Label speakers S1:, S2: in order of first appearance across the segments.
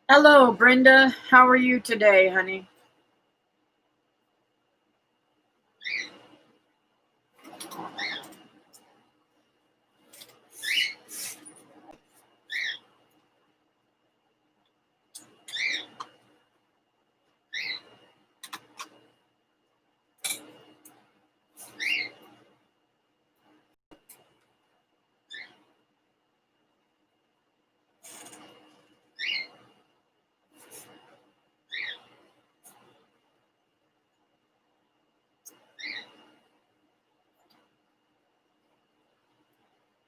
S1: Hello, Brenda. How are you today, honey?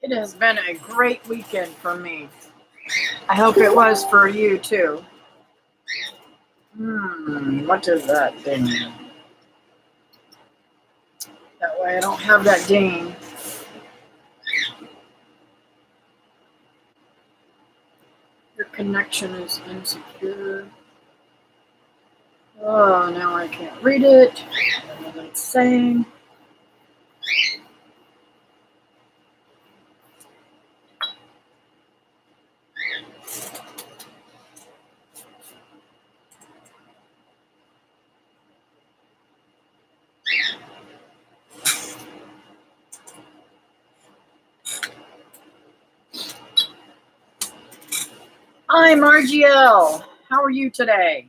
S1: It has been a great weekend for me. I hope it was for you too. What is that thing? That way I don't have that ding. Your connection is insecure. Oh, now I can't read it. I don't know what it's saying. Hi, Margiel. How are you today?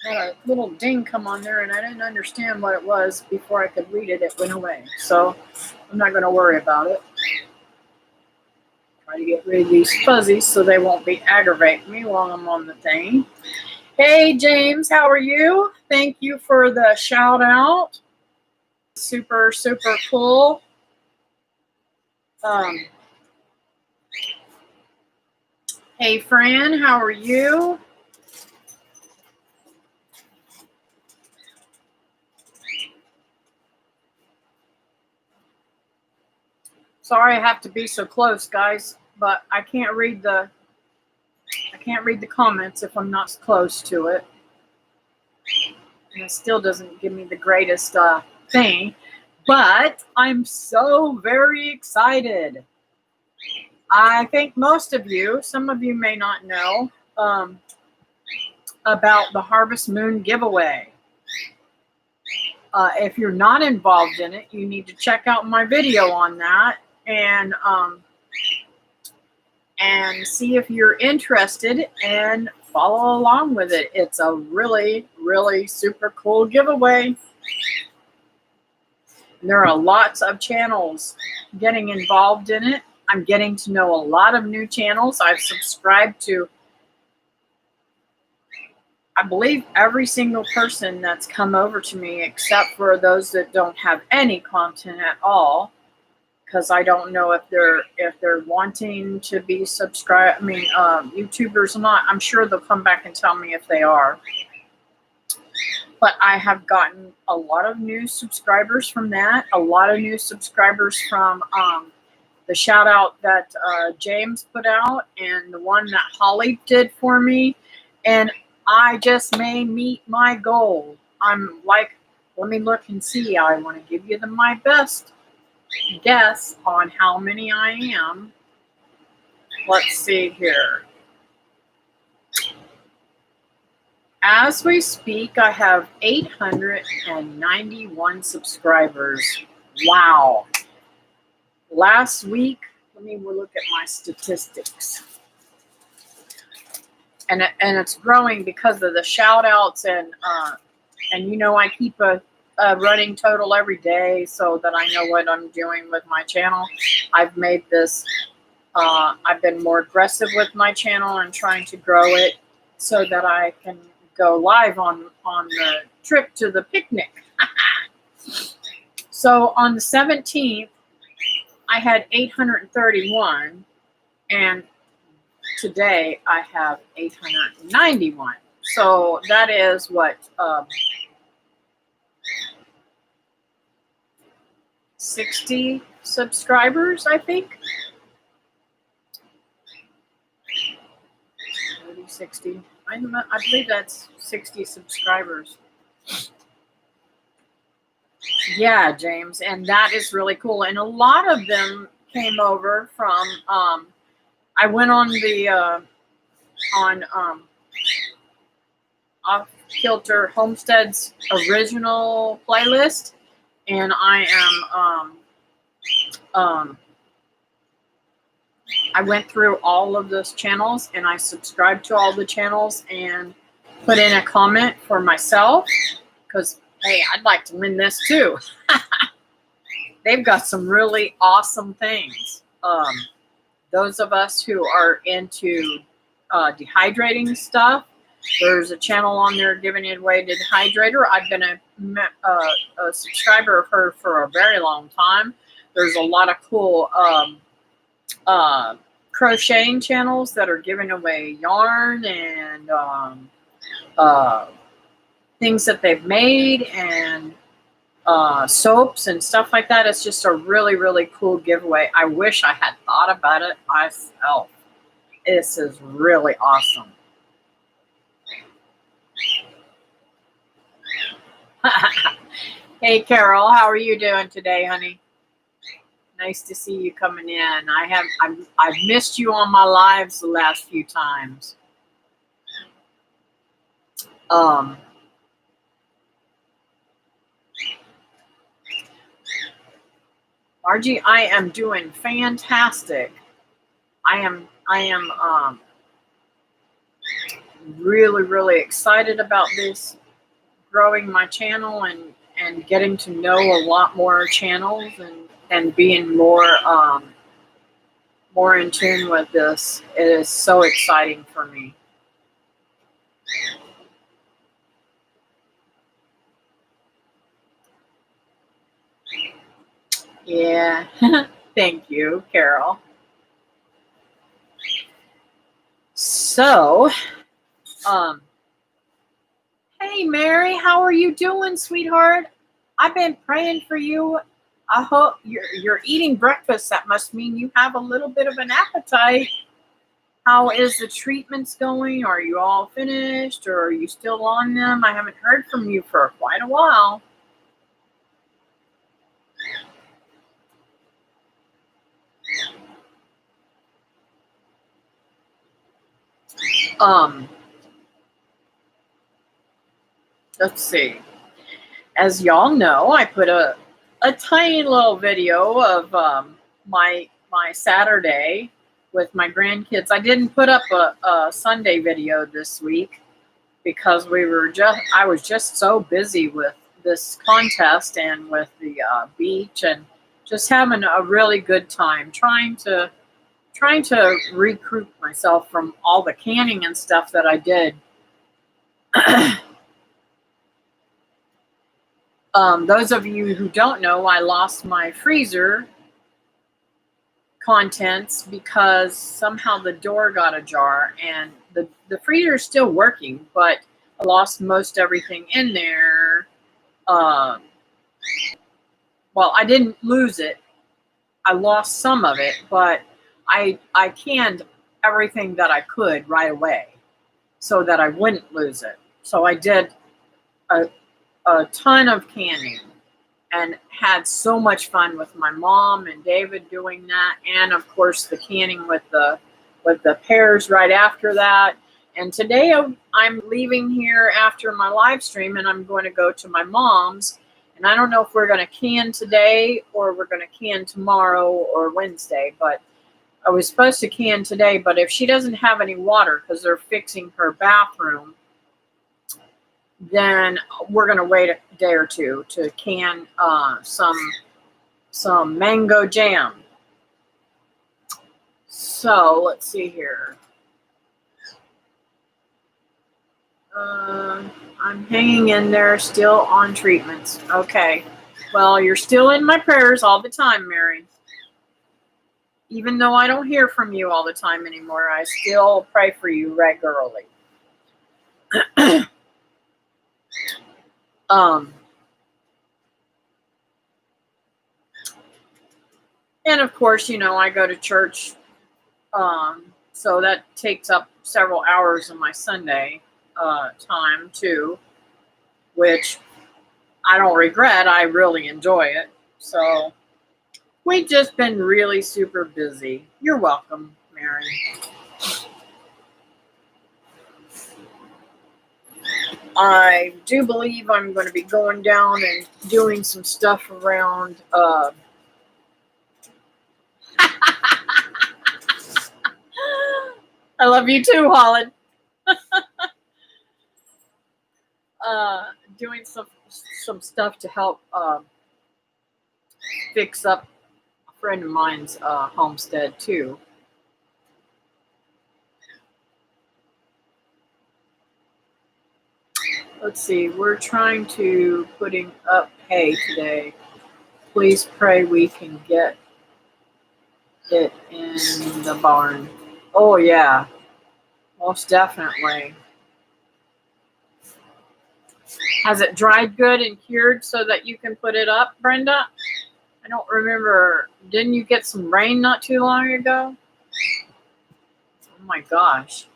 S1: Had a little ding come on there and I didn't understand what it was before I could read it. It went away. So I'm not going to worry about it. Try to get rid of these fuzzies so they won't be aggravating me while I'm on the thing. Hey, James, how are you? Thank you for the shout out. Super, super cool. Hey, Fran, how are you? Sorry I have to be so close, guys, but I can't read the comments if I'm not close to it. And it still doesn't give me the greatest thing, but I'm so very excited. I think most of you, some of you may not know about the Harvest Moon giveaway. If you're not involved in it, you need to check out my video on that and see if you're interested and follow along with it. It's a really, really super cool giveaway. And there are lots of channels getting involved in it. I'm getting to know a lot of new channels. I've subscribed to, I believe, every single person that's come over to me, except for those that don't have any content at all, because I don't know if they're wanting to be subscribed. I mean, YouTubers or not. I'm sure they'll come back and tell me if they are. But I have gotten a lot of new subscribers from that. A lot of new subscribers from the shout out that James put out and the one that Holly did for me. And I just may meet my goal. I'm like, let me look and see. I want to give you my best guess on how many I am. Let's see here. As we speak, I have 891 subscribers. Wow. Last week, let me look at my statistics. And it's growing because of the shout outs and you know, I keep a running total every day so that I know what I'm doing with my channel. I've made this, I've been more aggressive with my channel and trying to grow it so that I can go live on the trip to the picnic. So on the 17th, I had 831, and today I have 891. So that is what, 60 subscribers, I think. 30, 60. I believe that's 60 subscribers. Yeah, James, and that is really cool. And a lot of them came over from. I went on the on Off Kilter Homestead's original playlist, and I am I went through all of those channels, and I subscribed to all the channels and put in a comment for myself because hey, I'd like to win this too. They've got some really awesome things. Those of us who are into dehydrating stuff, there's a channel on there giving away the dehydrator. I've been a subscriber of her for a very long time. There's a lot of cool crocheting channels that are giving away yarn and things that they've made and soaps and stuff like that. It's just a really, really cool giveaway. I wish I had thought about it myself. This is really awesome. Hey, Carol, how are you doing today, honey? Nice to see you coming in. I've missed you on my lives the last few times. Margie, I am doing fantastic. I am really, really excited about this, growing my channel and getting to know a lot more channels and being more in tune with this. It is so exciting for me. Yeah. Thank you, Carol. So, hey, Mary, how are you doing, sweetheart? I've been praying for you. I hope you're eating breakfast. That must mean you have a little bit of an appetite. How is the treatments going? Are you all finished, or are you still on them? I haven't heard from you for quite a while. Let's see. As y'all know, I put a tiny little video of my Saturday with my grandkids. I didn't put up a Sunday video this week because I was just so busy with this contest and with the beach and just having a really good time trying to recruit myself from all the canning and stuff that I did. Those of you who don't know, I lost my freezer contents because somehow the door got ajar, and the freezer is still working, but I lost most everything in there. Well, I didn't lose it. I lost some of it, but I canned everything that I could right away so that I wouldn't lose it. So I did a ton of canning and had so much fun with my mom and David doing that, and of course the canning with the pears right after that. And today I'm leaving here after my live stream, and I'm going to go to my mom's. And I don't know if we're going to can today or we're going to can tomorrow or Wednesday, but I was supposed to can today. But if she doesn't have any water because they're fixing her bathroom, then we're going to wait a day or two to can some mango jam. So let's see here. I'm hanging in there, still on treatments. Okay. Well, you're still in my prayers all the time, Mary. Even though I don't hear from you all the time anymore, I still pray for you regularly. And of course, I go to church, so that takes up several hours of my Sunday time too, which I don't regret. I really enjoy it. So we've just been really super busy. You're welcome, Mary. I do believe I'm going to be going down and doing some stuff around. I love you too, Holland. Doing some stuff to help fix up a friend of mine's homestead too. Let's see. We're trying to putting up hay today. Please pray we can get it in the barn. Oh yeah, most definitely. Has it dried good and cured so that you can put it up, Brenda? I don't remember. Didn't you get some rain not too long ago? Oh my gosh.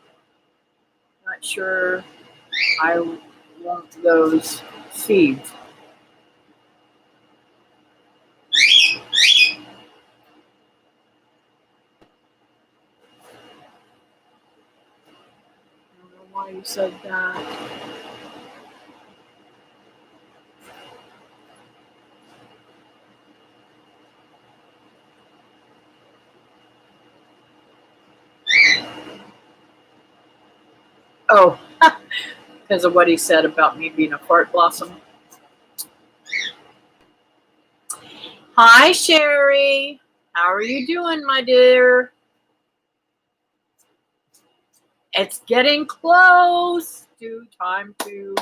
S1: Not sure I want those seeds. I don't know why you said that. Oh, because of what he said about me being a fart blossom. Hi, Sherry. How are you doing, my dear? It's getting close to time to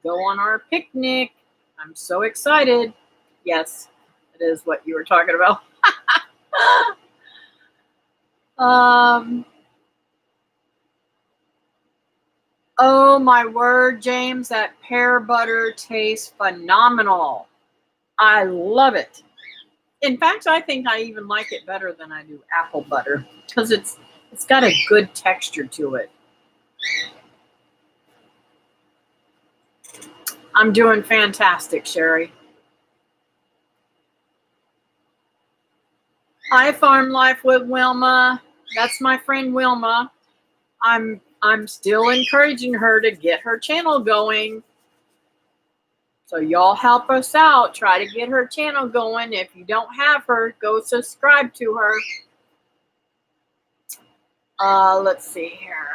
S1: go on our picnic. I'm so excited. Yes, it is what you were talking about. Oh my word, James, that pear butter tastes phenomenal. I love it. In fact, I think I even like it better than I do apple butter because it's got a good texture to it. I'm doing fantastic, Sherry. Hi, Farm Life with Wilma. That's my friend Wilma. I'm still encouraging her to get her channel going. So y'all help us out. Try to get her channel going. If you don't have her, go subscribe to her. Let's see here.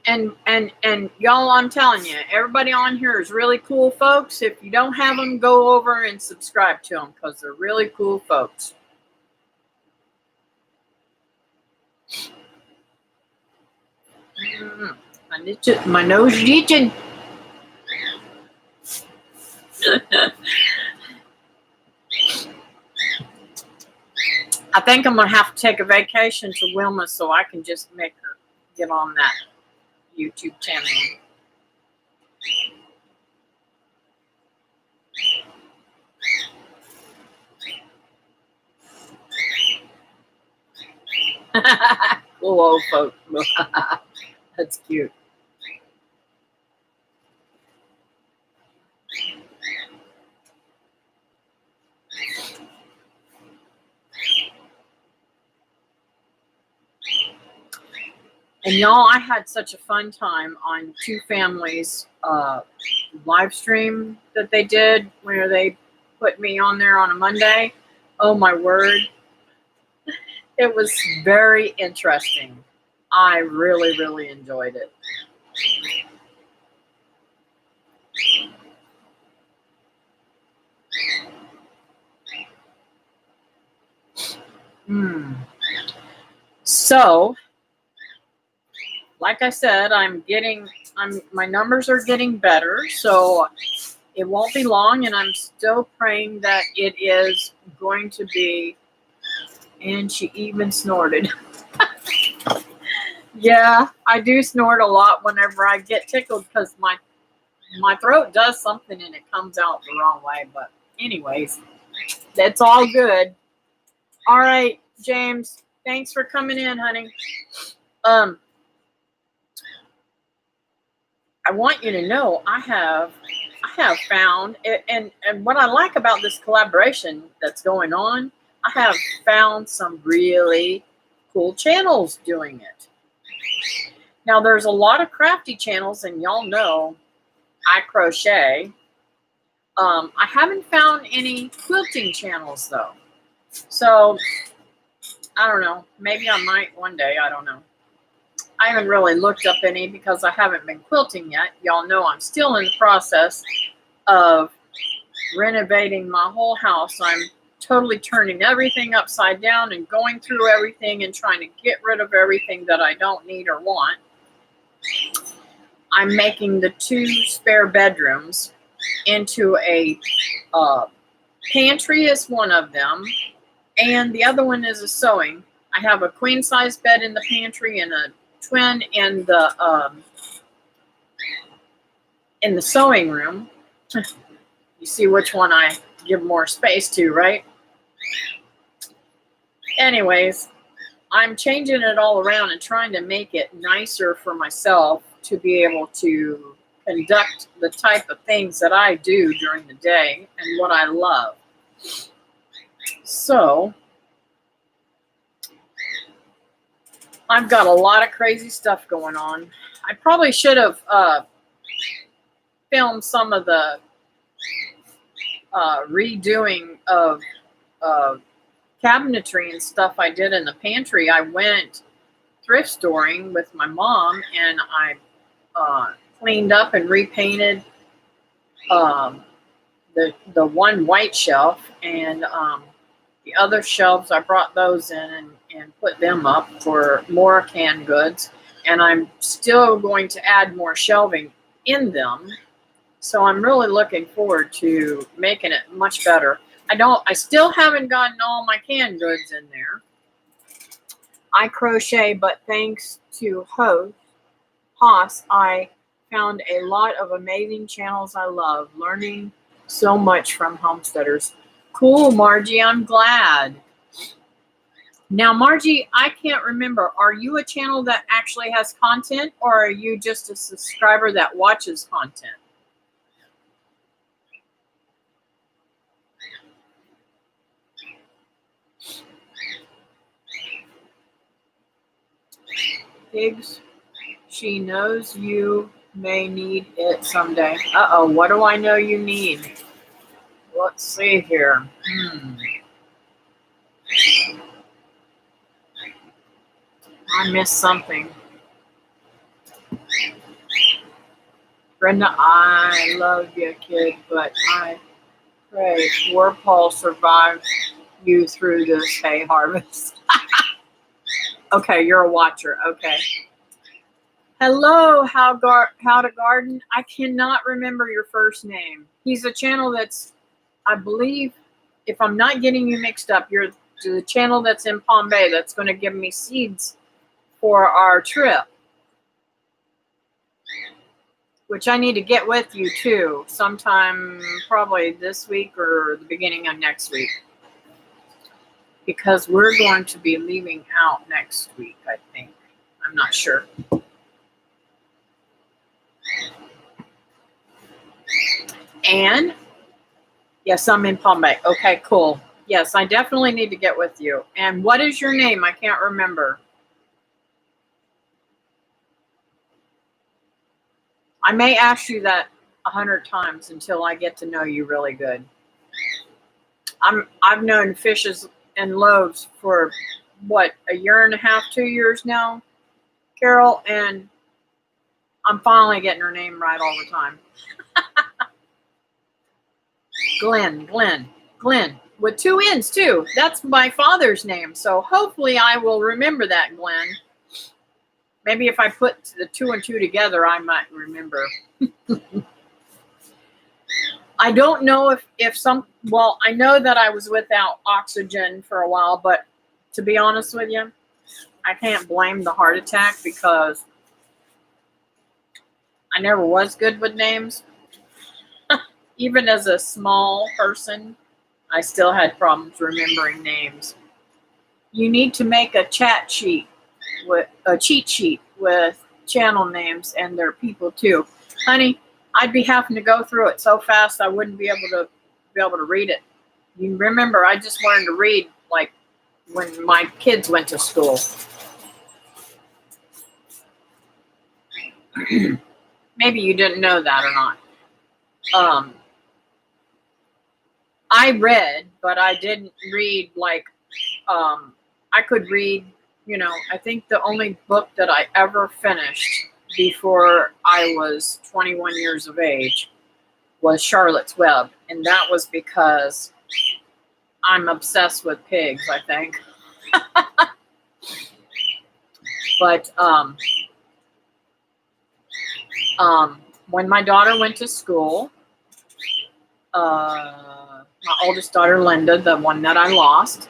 S1: And y'all, I'm telling you, everybody on here is really cool folks. If you don't have them, go over and subscribe to them because they're really cool folks. My nose is itching. I think I'm going to have to take a vacation to Wilma so I can just make her get on that YouTube channel. Cool old folk. That's cute. And y'all, I had such a fun time on Two Families live stream that they did where they put me on there on a Monday. Oh my word. It was very interesting. I really, really enjoyed it. So, like I said, my numbers are getting better, so it won't be long, and I'm still praying that it is going to be. And she even snorted. Yeah, I do snort a lot whenever I get tickled because my throat does something and it comes out the wrong way. But anyways, that's all good. All right, James, Thanks for coming in, honey. I want you to know I have found, and what I like about this collaboration that's going on, I have found some really cool channels doing it. Now, there's a lot of crafty channels, and y'all know I crochet. I haven't found any quilting channels, though. So, I don't know. Maybe I might one day. I don't know. I haven't really looked up any because I haven't been quilting yet. Y'all know I'm still in the process of renovating my whole house. I'm totally turning everything upside down and going through everything and trying to get rid of everything that I don't need or want. I'm making the 2 spare bedrooms into a pantry is one of them, and the other one is a sewing. I have a queen size bed in the pantry and a twin in the sewing room. You see which one I give more space to, right? Anyways, I'm changing it all around and trying to make it nicer for myself to be able to conduct the type of things that I do during the day and what I love. So, I've got a lot of crazy stuff going on. I probably should have filmed some of the redoing of cabinetry and stuff I did in the pantry. I went thrift storing with my mom, and I cleaned up and repainted the one white shelf, and the other shelves, I brought those in and put them up for more canned goods. And I'm still going to add more shelving in them. So I'm really looking forward to making it much better. I still haven't gotten all my canned goods in there. I crochet, but thanks to Haas, I found a lot of amazing channels I love, learning so much from homesteaders. Cool, Margie, I'm glad. Now, Margie, I can't remember. Are you a channel that actually has content, or are you just a subscriber that watches content? Pigs, she knows you may need it someday. Uh-oh, what do I know you need? Let's see here. I missed something. Brenda, I love you, kid, but I pray poor Paul survived you through this hay harvest. Okay, you're a watcher. Okay. Hello, How to Garden. I cannot remember your first name. He's a channel that's, I believe, if I'm not getting you mixed up, you're the channel that's in Palm Bay that's going to give me seeds for our trip, which I need to get with you too sometime probably this week or the beginning of next week, because we're going to be leaving out next week, I think. I'm not sure. And yes, I'm in Palm Bay. Okay, cool. Yes, I definitely need to get with you. And what is your name? I can't remember. I may ask you that 100 times until I get to know you really good. I've known Fishes and Loaves for what, a year and a half, 2 years now, Carol, and I'm finally getting her name right all the time. Glenn, with 2 N's too. That's my father's name, so hopefully I will remember that, Glenn. Maybe if I put the 2 and 2 together, I might remember. I don't know if well, I know that I was without oxygen for a while, but to be honest with you, I can't blame the heart attack because I never was good with names. Even as a small person, I still had problems remembering names. You need to make a cheat sheet with channel names and their people too. Honey, I'd be having to go through it so fast I wouldn't be able to read it. You remember, I just learned to read like when my kids went to school. Maybe you didn't know that or not. I read, but I didn't read like I could read, I think the only book that I ever finished before I was 21 years of age was Charlotte's Web. And that was because I'm obsessed with pigs, I think. But when my daughter went to school, my oldest daughter, Linda, the one that I lost,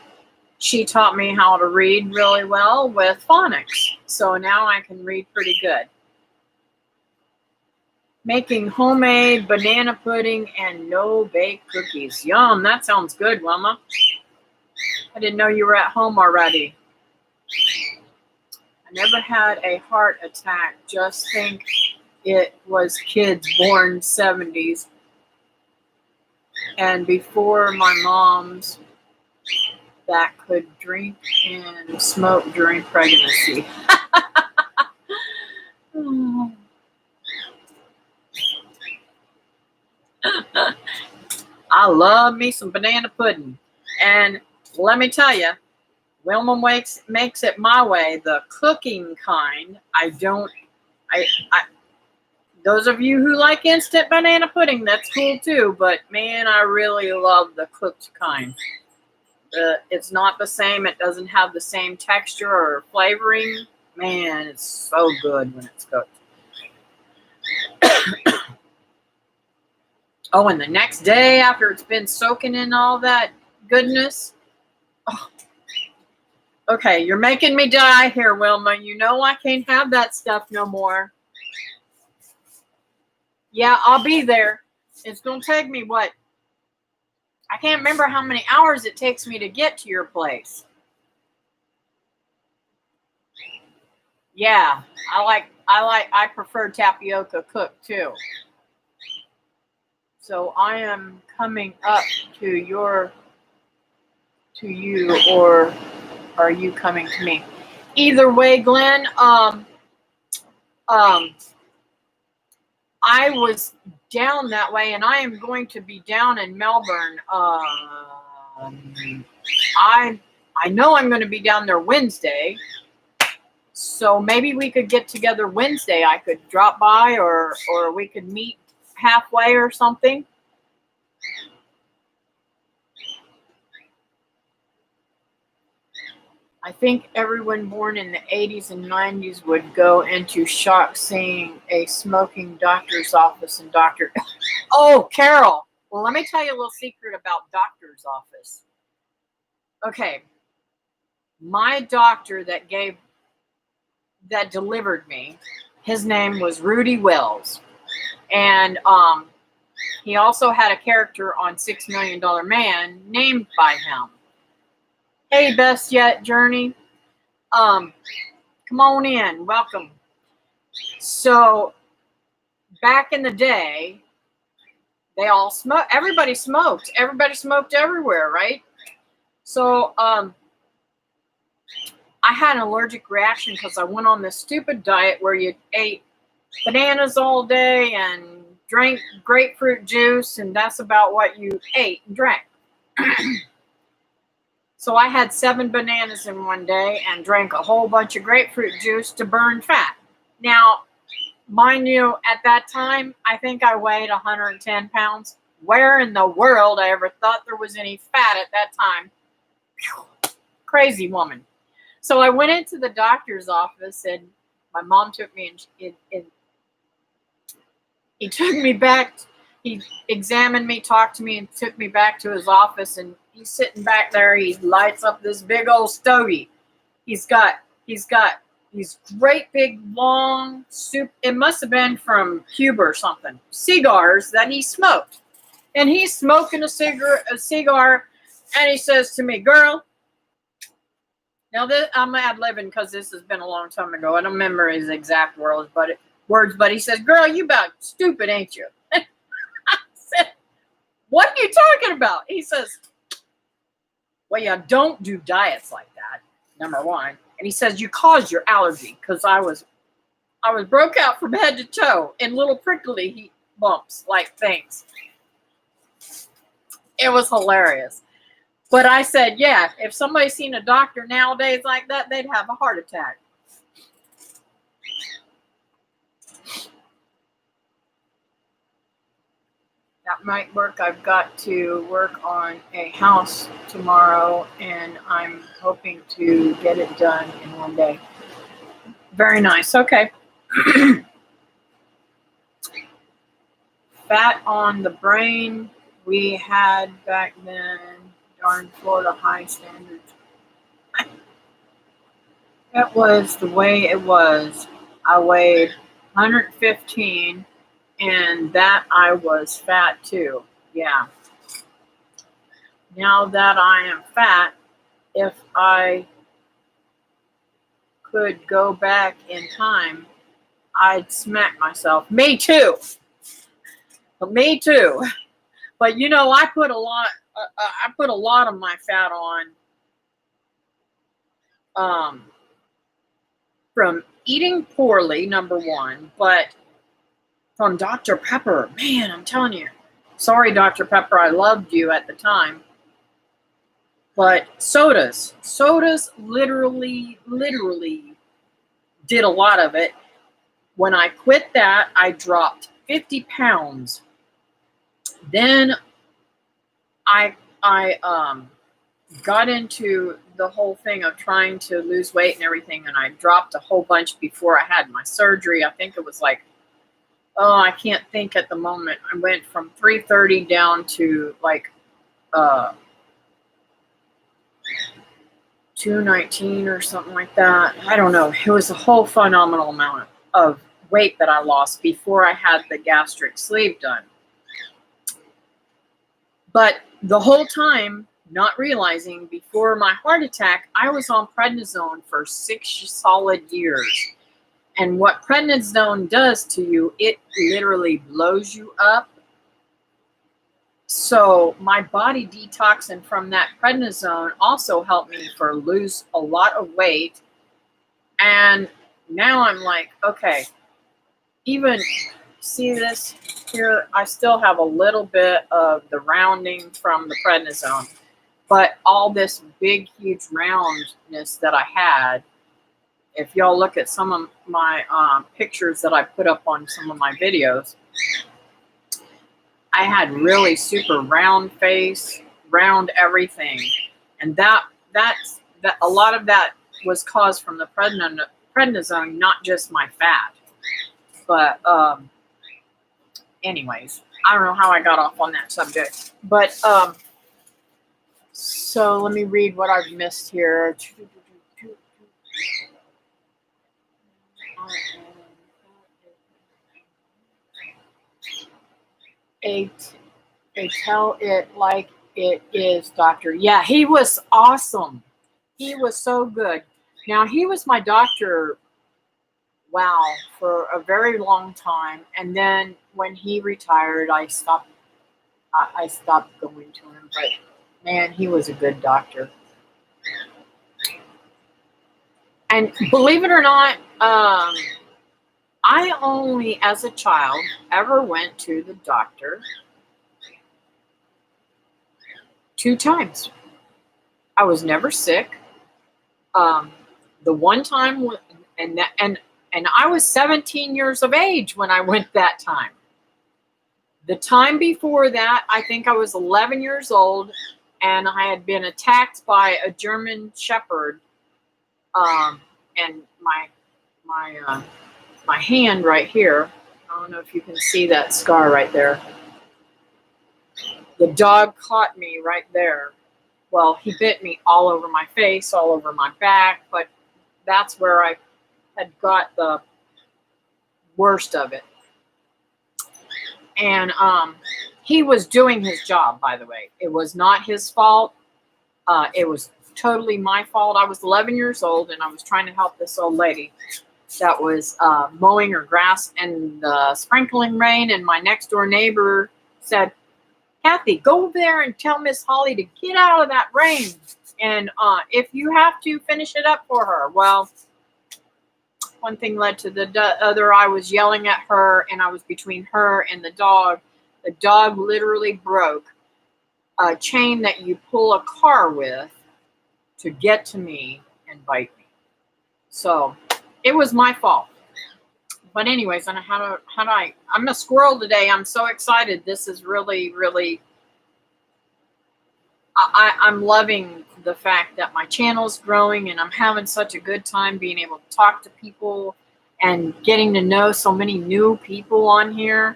S1: she taught me how to read really well with phonics. So now I can read pretty good. Making homemade banana pudding and no-bake cookies. Yum, that sounds good, Wilma. I didn't know you were at home already. I never had a heart attack. Just think it was kids born 70s and before my mom's that could drink and smoke during pregnancy. I love me some banana pudding. And let me tell you, Wilma makes it my way, the cooking kind. Those of you who like instant banana pudding, that's cool too. But man, I really love the cooked kind. It's not the same. It doesn't have the same texture or flavoring. Man, it's so good when it's cooked. Oh, and the next day after it's been soaking in all that goodness. Oh. Okay, you're making me die here, Wilma. You know I can't have that stuff no more. Yeah, I'll be there. It's going to take me, what? I can't remember how many hours it takes me to get to your place. Yeah, I prefer tapioca cooked too. So I am coming up to you, or are you coming to me? Either way, Glenn, I was down that way, and I am going to be down in Melbourne. I know I'm going to be down there Wednesday, so maybe we could get together Wednesday. I could drop by, or we could meet halfway or something. I think everyone born in the 80s and 90s would go into shock seeing a smoking doctor's office and doctor. Oh, Carol. Well, let me tell you a little secret about doctor's office. Okay. My doctor that delivered me, his name was Rudy Wells. And he also had a character on $6 Million Man named by him. Hey, Best Yet Journey. Come on in. Welcome. So, back in the day, they all smoked. Everybody smoked. Everybody smoked everywhere, right? So, I had an allergic reaction because I went on this stupid diet where you ate bananas all day and drank grapefruit juice, and that's about what you ate and drank. So I had 7 bananas in one day and drank a whole bunch of grapefruit juice to burn fat. Now, mind you, at that time, I think I weighed 110 pounds. Where in the world I ever thought there was any fat at that time? Whew, crazy woman. So I went into the doctor's office, and my mom took me and he took me back. He examined me, talked to me, and took me back to his office. And he's sitting back there. He lights up this big old stogie. He's got these great big long soup. It must have been from Cuba or something. Cigars that he smoked. And he's smoking a cigar, and he says to me, "Girl, Now, I'm ad-libbing because this has been a long time ago. I don't remember his exact words, but he says, "Girl, you about stupid, ain't you?" I said, "What are you talking about?" He says, "Well, you don't do diets like that, number one." And he says, "You caused your allergy," because I was broke out from head to toe in little prickly bumps like things. It was hilarious. But I said, yeah, if somebody's seen a doctor nowadays like that, they'd have a heart attack. That might work. I've got to work on a house tomorrow, and I'm hoping to get it done in one day. Very nice. Okay. Fat on the brain we had back then. Darn Florida high standards. That was the way it was. I weighed 115, and that I was fat too. Yeah. Now that I am fat, if I could go back in time, I'd smack myself. Me too. Me too. But you know, I put a lot. I put a lot of my fat on from eating poorly, number one, but from Dr. Pepper. Man, I'm telling you. Sorry, Dr. Pepper, I loved you at the time. But sodas literally did a lot of it. When I quit that, I dropped 50 pounds. Then I got into the whole thing of trying to lose weight and everything, and I dropped a whole bunch before I had my surgery. I think it was like, I can't think at the moment. I went from 330 down to like 219 or something like that. I don't know. It was a whole phenomenal amount of weight that I lost before I had the gastric sleeve done. But the whole time, not realizing, before my heart attack, I was on prednisone for 6 solid years. And what prednisone does to you, it literally blows you up. So my body detoxing from that prednisone also helped me lose a lot of weight. And now I'm like, okay, even see this here, I still have a little bit of the rounding from the prednisone, but all this big, huge roundness that I had, if y'all look at some of my pictures that I put up on some of my videos, I had really super round face, round everything. And that a lot of that was caused from the prednisone, not just my fat. But anyways, I don't know how I got off on that subject. But so let me read what I've missed here. Tell it like it is, doctor. Yeah, he was awesome. He was so good. Now, he was my doctor, wow, for a very long time. And then when he retired, I stopped going to him. But man, he was a good doctor. And believe it or not, I only, as a child, ever went to the doctor 2 times. I was never sick. The one time, and I was 17 years of age when I went that time. The time before that, I think I was 11 years old, and I had been attacked by a German Shepherd, and my hand right here. I don't know if you can see that scar right there. The dog caught me right there. Well, he bit me all over my face, all over my back, but that's where I had got the worst of it. And he was doing his job, by the way. It was not his fault. It was totally my fault. I was 11 years old and I was trying to help this old lady that was mowing her grass and sprinkling rain. And my next door neighbor said, Kathy, go there and tell Miss Holly to get out of that rain. And if you have to, finish it up for her. Well, one thing led to the other. I was yelling at her, and I was between her and the dog. The dog literally broke a chain that you pull a car with to get to me and bite me. So it was my fault. But anyways, and I'm a squirrel today. I'm so excited. This is really, really, I'm loving the fact that my channel's growing and I'm having such a good time being able to talk to people and getting to know so many new people on here.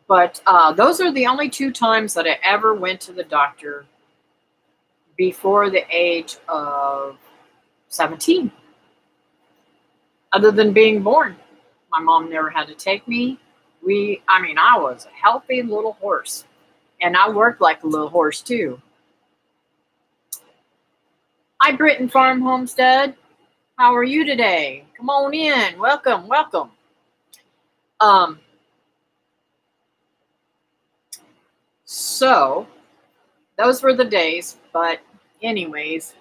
S1: But those are the only 2 times that I ever went to the doctor before the age of 17. Other than being born. My mom never had to take me. I was a healthy little horse. And I worked like a little horse too. Hi, Britton Farm Homestead. How are you today? Come on in. Welcome, welcome. So those were the days, but anyways,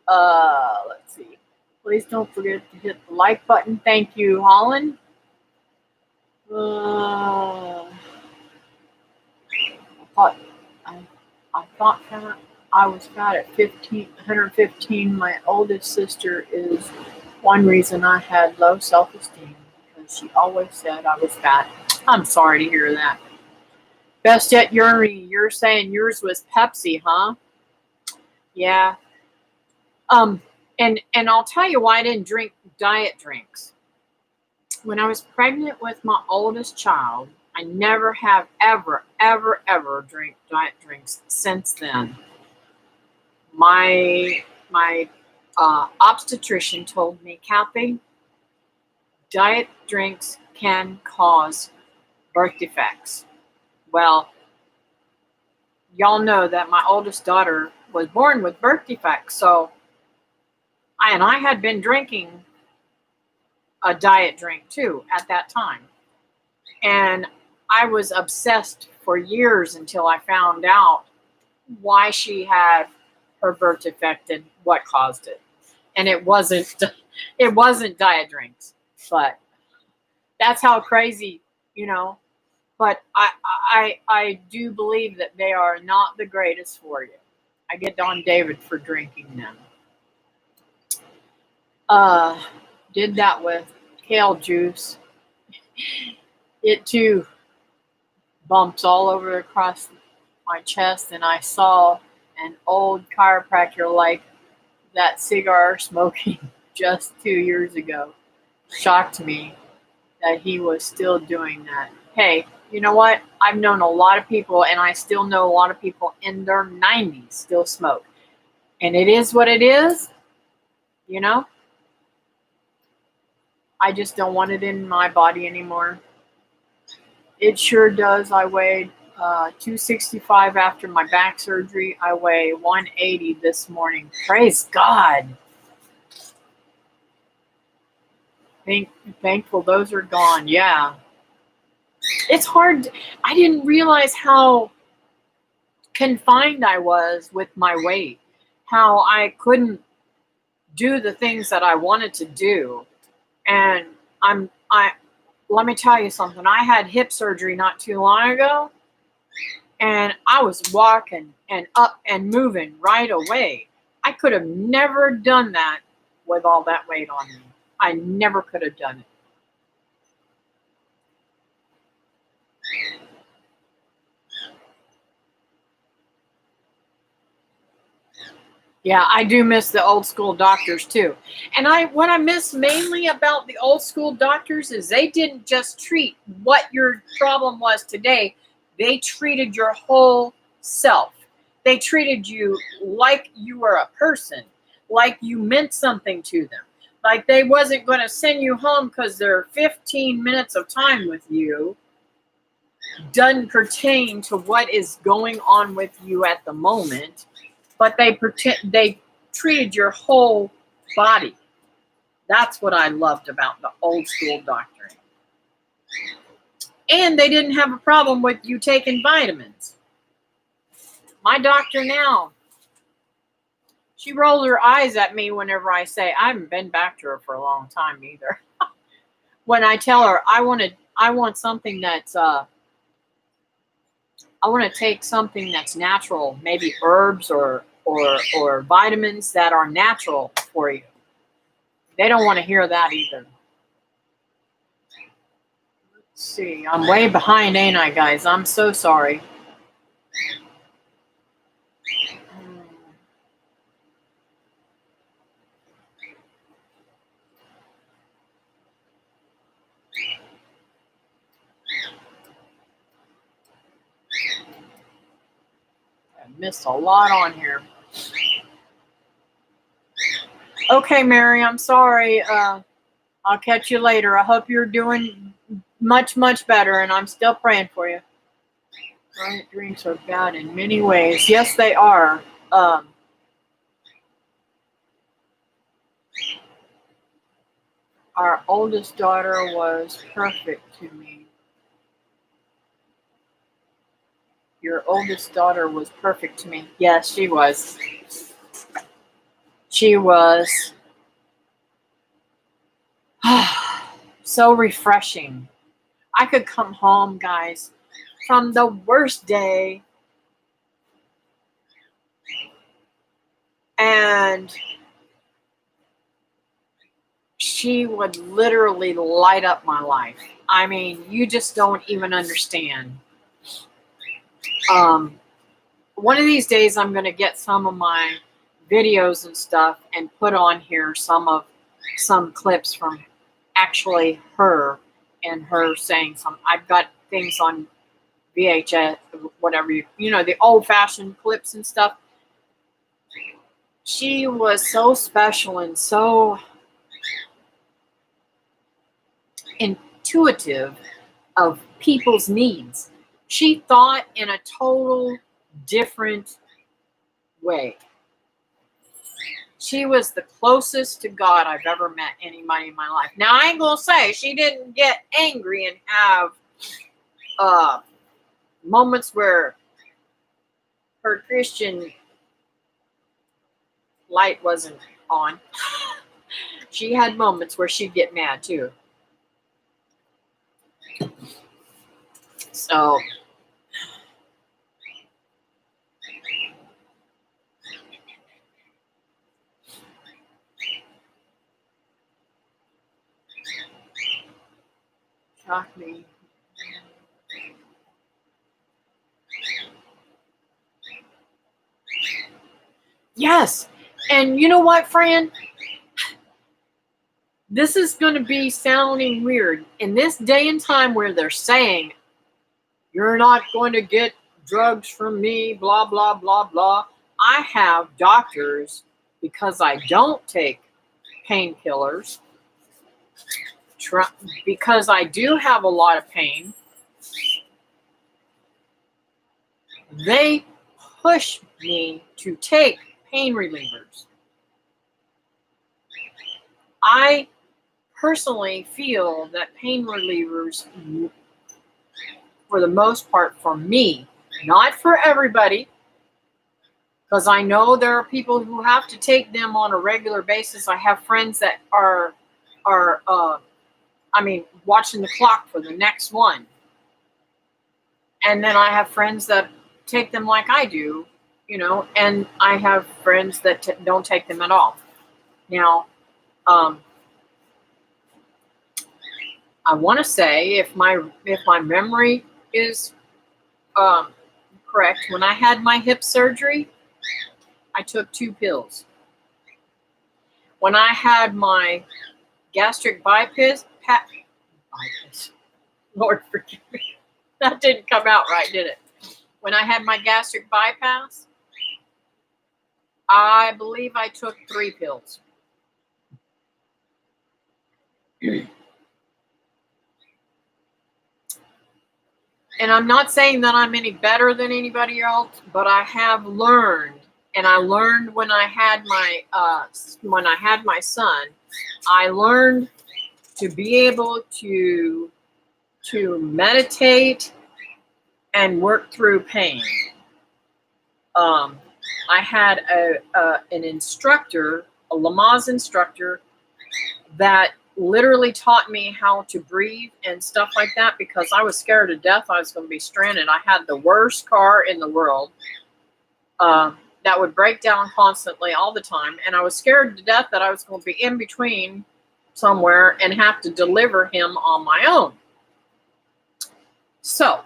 S1: let's see. Please don't forget to hit the like button. Thank you, Holland. I thought I was fat at 115. My oldest sister is one reason I had low self-esteem because she always said I was fat. I'm sorry to hear that. Best yet, Yuri, you're saying yours was Pepsi, huh? Yeah. And I'll tell you why I didn't drink diet drinks. When I was pregnant with my oldest child, I never have ever drank diet drinks since then. My obstetrician told me, Kathy, diet drinks can cause birth defects. Well, y'all know that my oldest daughter was born with birth defects, so I had been drinking a diet drink too at that time. And I was obsessed for years until I found out why she had her birth defect and what caused it. And it wasn't diet drinks, but that's how crazy, but I do believe that they are not the greatest for you. I get Don David for drinking them. Did that with kale juice. It too bumps all over across my chest, and I saw an old chiropractor like that cigar smoking just 2 years ago. Shocked me that he was still doing that. Hey, you know what? I've known a lot of people, and I still know a lot of people in their 90s still smoke. And it is what it is, I just don't want it in my body anymore. It sure does. I weighed 265 after my back surgery. I weigh 180 this morning. Praise God. Thankful those are gone. Yeah. It's hard. I didn't realize how confined I was with my weight, how I couldn't do the things that I wanted to do. And let me tell you something. I had hip surgery not too long ago, and I was walking and up and moving right away. I could have never done that with all that weight on me. I never could have done it. Yeah, I do miss the old school doctors too. And what I miss mainly about the old school doctors is they didn't just treat what your problem was today. They treated your whole self. They treated you like you were a person, like you meant something to them. Like they wasn't going to send you home because their 15 minutes of time with you doesn't pertain to what is going on with you at the moment. but they treated your whole body. That's what I loved about the old school doctoring. And they didn't have a problem with you taking vitamins. My doctor now, she rolls her eyes at me whenever I say, I haven't been back to her for a long time either. When I tell her I want something that's I want to take something that's natural, maybe herbs or vitamins that are natural for you. They don't want to hear that either. Let's see, I'm way behind, ain't I, guys? I'm so sorry. I missed a lot on here. Okay, Mary, I'm sorry. I'll catch you later. I hope you're doing much, much better, and I'm still praying for you. Diet drinks are bad in many ways. Yes, they are. Our oldest daughter was perfect to me. Your oldest daughter was perfect to me. Yes, she was. She was. So refreshing. I could come home, guys, from the worst day, and she would literally light up my life. I mean, you just don't even understand. One of these days I'm going to get some of my videos and stuff and put on here some clips from actually her and her saying some. I've got things on VHS, whatever, the old-fashioned clips and stuff. She was so special and so intuitive of people's needs. She thought in a total different way. She was the closest to God I've ever met anybody in my life. Now, I ain't gonna say she didn't get angry and have moments where her Christian light wasn't on. She had moments where she'd get mad too. So shock me. Yes. And you know what, Fran? This is going to be sounding weird. In this day and time where they're saying, you're not going to get drugs from me, blah, blah, blah, blah. I have doctors, because I don't take painkillers, because I do have a lot of pain, they push me to take pain relievers. I personally feel that pain relievers, for the most part, for me, not for everybody, because I know there are people who have to take them on a regular basis. I have friends that are watching the clock for the next one. And then I have friends that take them like I do, and I have friends that don't take them at all. Now, I want to say, if my memory is correct, when I had my hip surgery, I took 2 pills. When I had my gastric bypass, Lord forgive me, that didn't come out right, did it? When I had my gastric bypass, I believe I took 3 pills. And I'm not saying that I'm any better than anybody else, but I have learned And I learned when I had my son, I learned to be able to meditate and work through pain. Um, I had an instructor, a Lamaze instructor, that literally taught me how to breathe and stuff like that because I was scared to death I was going to be stranded. I had the worst car in the world that would break down constantly all the time, and I was scared to death that I was going to be in between somewhere and have to deliver him on my own. So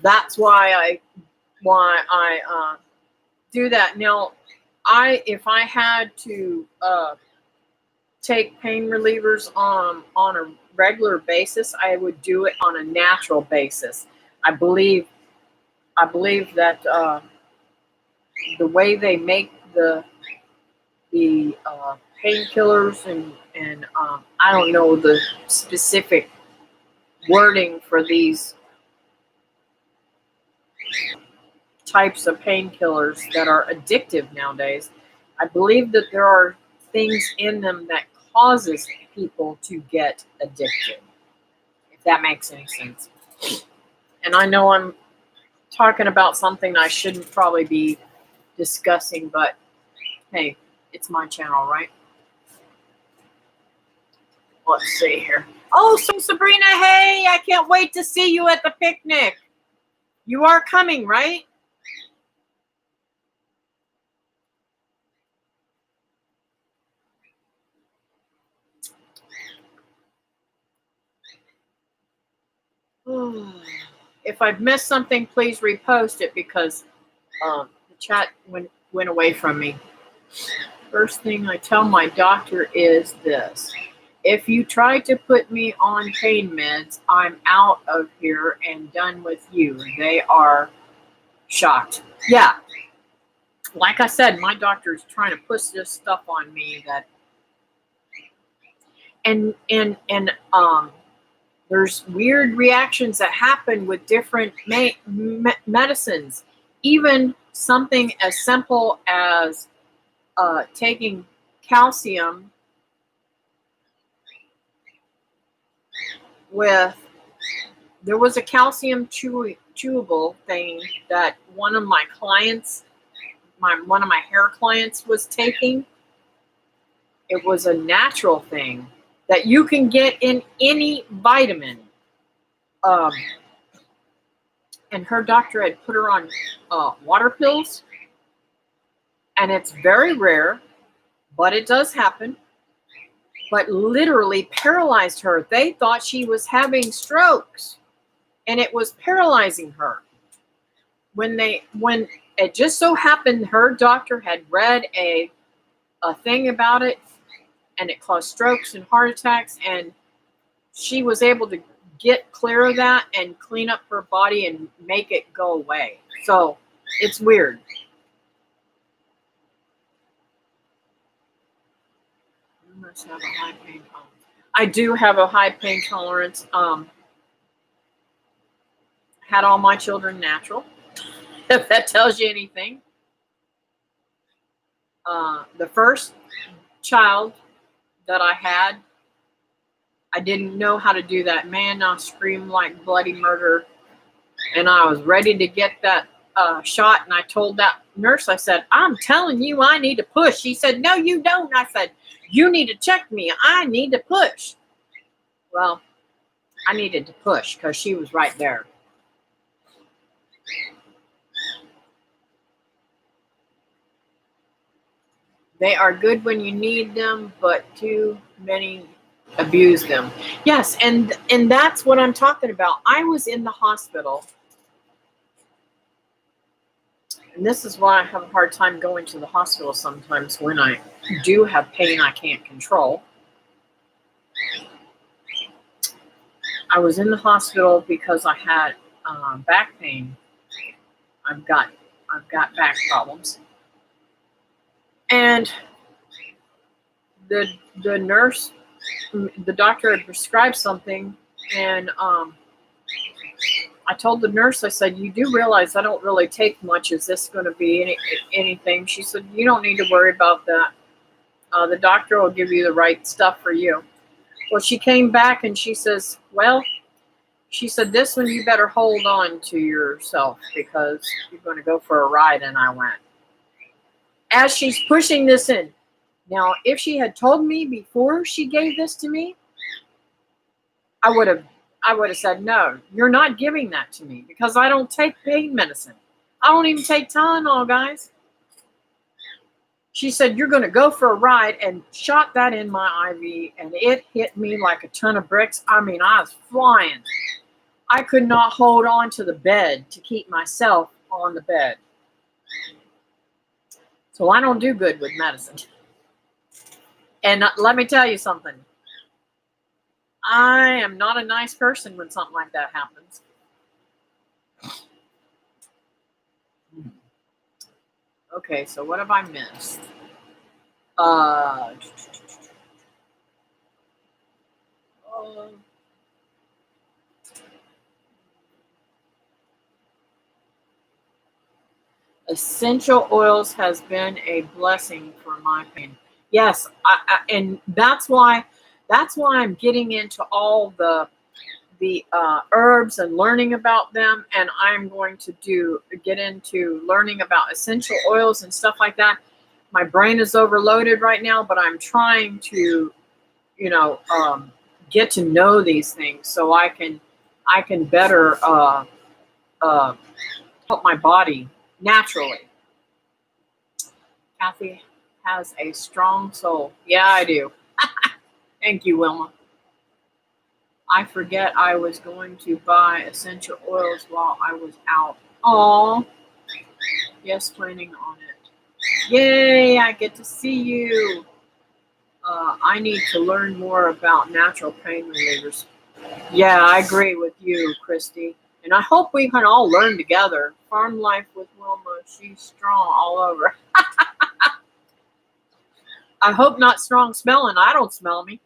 S1: that's why I do that. Now, if I had to take pain relievers on a regular basis, I would do it on a natural basis. I believe that the way they make the painkillers and I don't know the specific wording for these types of painkillers that are addictive nowadays. I believe that there are things in them that causes people to get addicted, if that makes any sense. And I know I'm talking about something I shouldn't probably be discussing, but hey, it's my channel, right? Let's see here. Oh, so Sabrina, hey, I can't wait to see you at the picnic. You are coming, right? If I've missed something, please repost it because the chat went away from me. First thing I tell my doctor is this: if you try to put me on pain meds, I'm out of here and done with you. They are shocked. Yeah, like I said, my doctor is trying to push this stuff on me that, and there's weird reactions that happen with different medicines. Even something as simple as taking calcium there was a calcium chewable thing that one of my clients, one of my hair clients was taking. It was a natural thing that you can get in any vitamin. And her doctor had put her on water pills. And it's very rare, but it does happen. But literally paralyzed her. They thought she was having strokes. And it was paralyzing her. When it just so happened her doctor had read a thing about it, and it caused strokes and heart attacks, and she was able to get clear of that and clean up her body and make it go away. So it's weird. You must have a high pain tolerance. I do have a high pain tolerance. Had all my children natural, if that tells you anything. The first child that I had, I didn't know how to do that. Man, I screamed like bloody murder. And I was ready to get that shot. And I told that nurse, I said, I'm telling you, I need to push. She said, no, you don't. I said, you need to check me. I need to push. Well, I needed to push because she was right there. They are good when you need them, but too many abuse them. Yes, and that's what I'm talking about. I was in the hospital, and this is why I have a hard time going to the hospital sometimes when I do have pain I can't control. I was in the hospital because I had back pain. I've got back problems, and the nurse, the doctor had prescribed something, and I told the nurse, I said, you do realize I don't really take much. Is this going to be anything? She said, you don't need to worry about that. The doctor will give you the right stuff for you. Well, she came back and she says, well, she said, this one you better hold on to yourself because you're going to go for a ride. And I went. As she's pushing this in. Now, if she had told me before she gave this to me, I would have said, no, you're not giving that to me because I don't take pain medicine. I don't even take Tylenol, guys. She said, you're going to go for a ride, and shot that in my IV, and it hit me like a ton of bricks. I mean, I was flying. I could not hold on to the bed to keep myself on the bed. So I don't do good with medicine. And let me tell you something. I am not a nice person when something like that happens. Okay, so what have I missed? Essential oils has been a blessing for my pain. Yes, and that's why I'm getting into all the herbs and learning about them, and I'm going to get into learning about essential oils and stuff like that. My brain is overloaded right now, but I'm trying to, get to know these things so I can better help my body naturally. Kathy has a strong soul. Yeah, I do. Thank you, Wilma. I forget I was going to buy essential oils while I was out. Aw. Yes, planning on it. Yay, I get to see you. I need to learn more about natural pain relievers. Yeah, I agree with you, Christy. And I hope we can all learn together. Farm life with Wilma, she's strong all over. I hope not strong smelling. I don't smell me.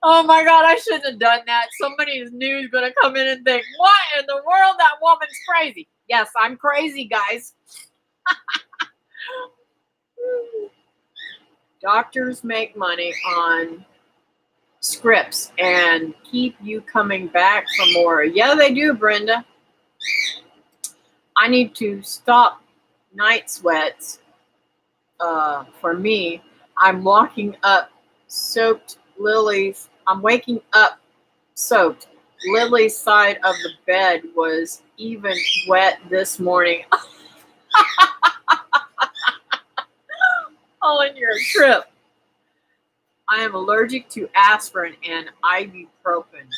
S1: Oh my God, I shouldn't have done that. Somebody new is going to come in and think, what in the world? That woman's crazy. Yes, I'm crazy, guys. Doctors make money on scripts and keep you coming back for more. Yeah, they do, Brenda. I need to stop night sweats. For me, I'm waking up soaked. I'm waking up soaked. Lily's side of the bed was even wet this morning. All in your trip. I am allergic to aspirin and ibuprofen.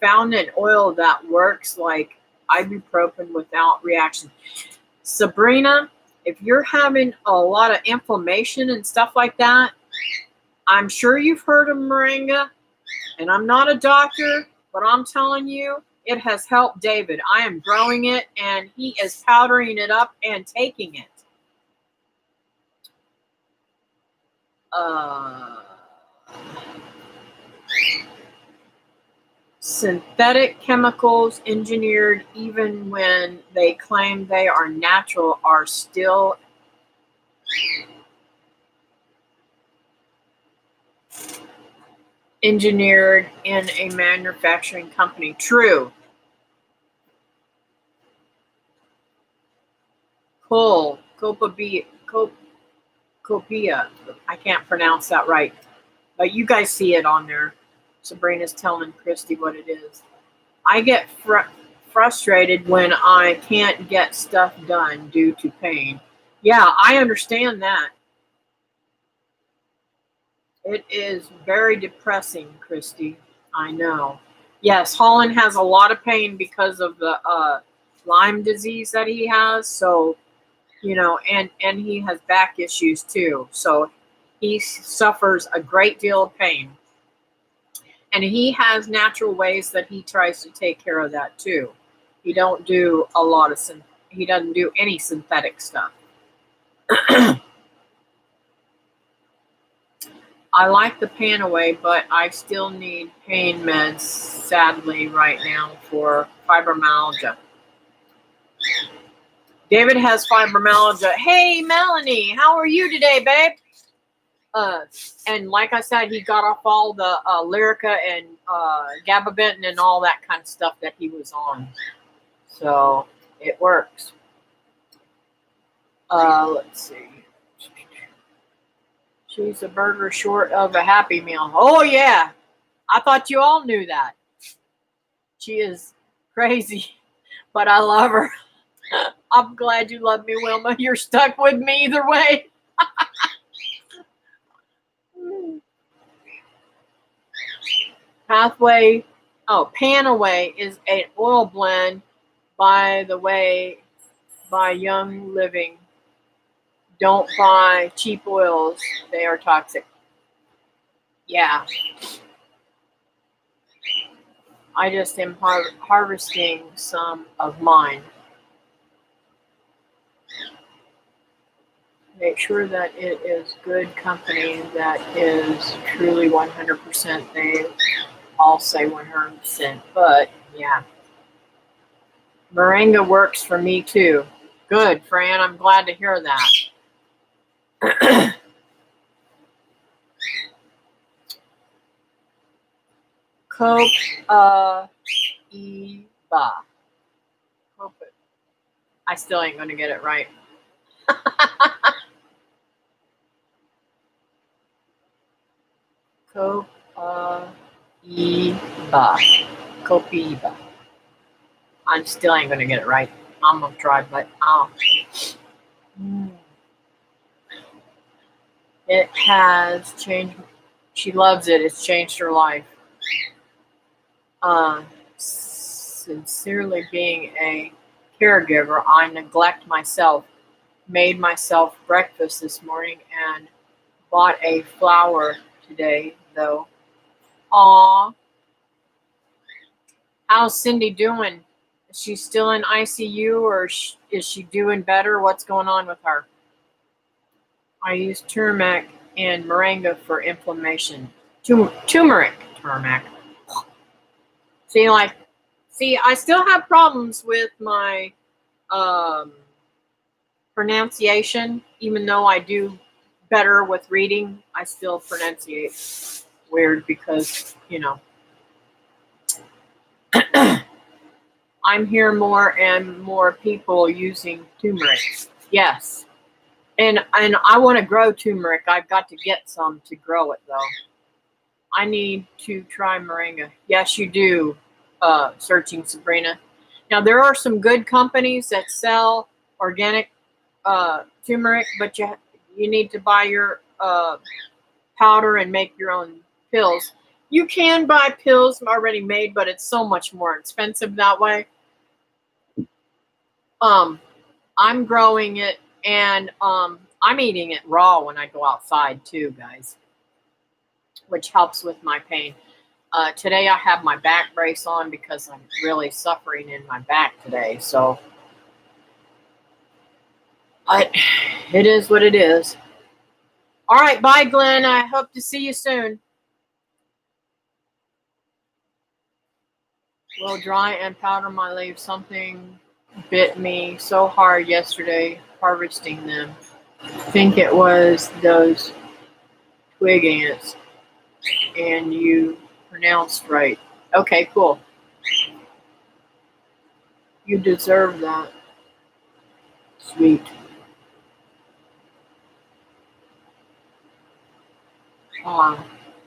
S1: Found an oil that works like ibuprofen without reaction. Sabrina, if you're having a lot of inflammation and stuff like that, I'm sure you've heard of moringa, and I'm not a doctor, but I'm telling you, it has helped David. I am growing it, and he is powdering it up and taking it. Synthetic chemicals engineered even when they claim they are natural are still engineered in a manufacturing company. True. Copia. I can't pronounce that right. But you guys see it on there. Sabrina's telling Christy what it is. I get frustrated when I can't get stuff done due to pain. Yeah, I understand that. It is very depressing, Christy. I know. Yes, Holland has a lot of pain because of the Lyme disease that he has. So, and he has back issues too. So he suffers a great deal of pain. And he has natural ways that he tries to take care of that too. He doesn't do any synthetic stuff. I like the Panaway, but I still need pain meds, sadly, right now for fibromyalgia. David has fibromyalgia. Hey, Melanie, how are you today, babe? And like I said, he got off all the Lyrica and gabapentin and all that kind of stuff that he was on. So it works. Let's see. She's a burger short of a Happy Meal. Oh, yeah. I thought you all knew that. She is crazy, but I love her. I'm glad you love me, Wilma. You're stuck with me either way. Panaway is an oil blend, by the way, by Young Living. Don't buy cheap oils. They are toxic. Yeah. I just am harvesting some of mine. Make sure that it is good company that is truly 100%. They all say 100%, but yeah. Moringa works for me too. Good, Fran. I'm glad to hear that. Copa. I still ain't going to get it right. Copiba. I still ain't going to get it right. I'm going to try, but it has changed. She loves it. It's changed her life. Sincerely being a caregiver, I neglect myself. Made myself breakfast this morning and bought a flower today, though. Aw. How's Cindy doing? Is she still in ICU or is she doing better? What's going on with her? I use turmeric and moringa for inflammation. Turmeric. See, I still have problems with my pronunciation. Even though I do better with reading, I still pronunciate weird because, I'm hearing more and more people using turmeric. Yes. And I want to grow turmeric. I've got to get some to grow it, though. I need to try moringa. Yes, you do, Searching Sabrina. Now, there are some good companies that sell organic turmeric, but you need to buy your powder and make your own pills. You can buy pills already made, but it's so much more expensive that way. I'm growing it, and I'm eating it raw when I go outside too, guys, which helps with my pain. Today I have my back brace on because I'm really suffering in my back today. So it is what it is. All right, bye, Glenn. I hope to see you soon. Will dry and powder my leaves. Something bit me so hard yesterday harvesting them. I think it was those twig ants. And you pronounced right. Okay, cool. You deserve that. Sweet.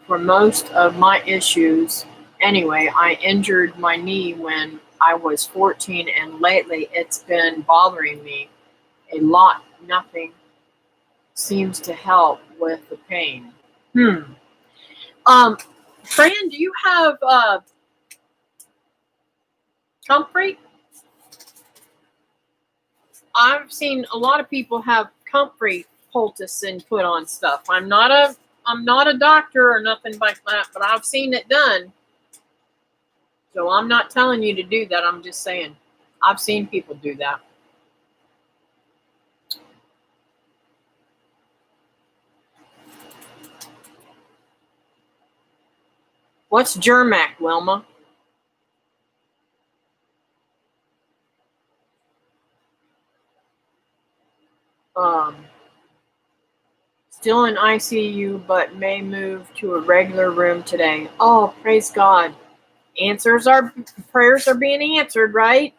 S1: For most of my issues, anyway, I injured my knee when I was 14, and lately it's been bothering me a lot. Nothing seems to help with the pain. Fran, do you have comfrey? I've seen a lot of people have comfrey poultice and put on stuff. I'm not a doctor or nothing like that, but I've seen it done. So I'm not telling you to do that. I'm just saying I've seen people do that. What's Germac, Wilma? Still in ICU, but may move to a regular room today. Oh, praise God. Prayers are being answered, right?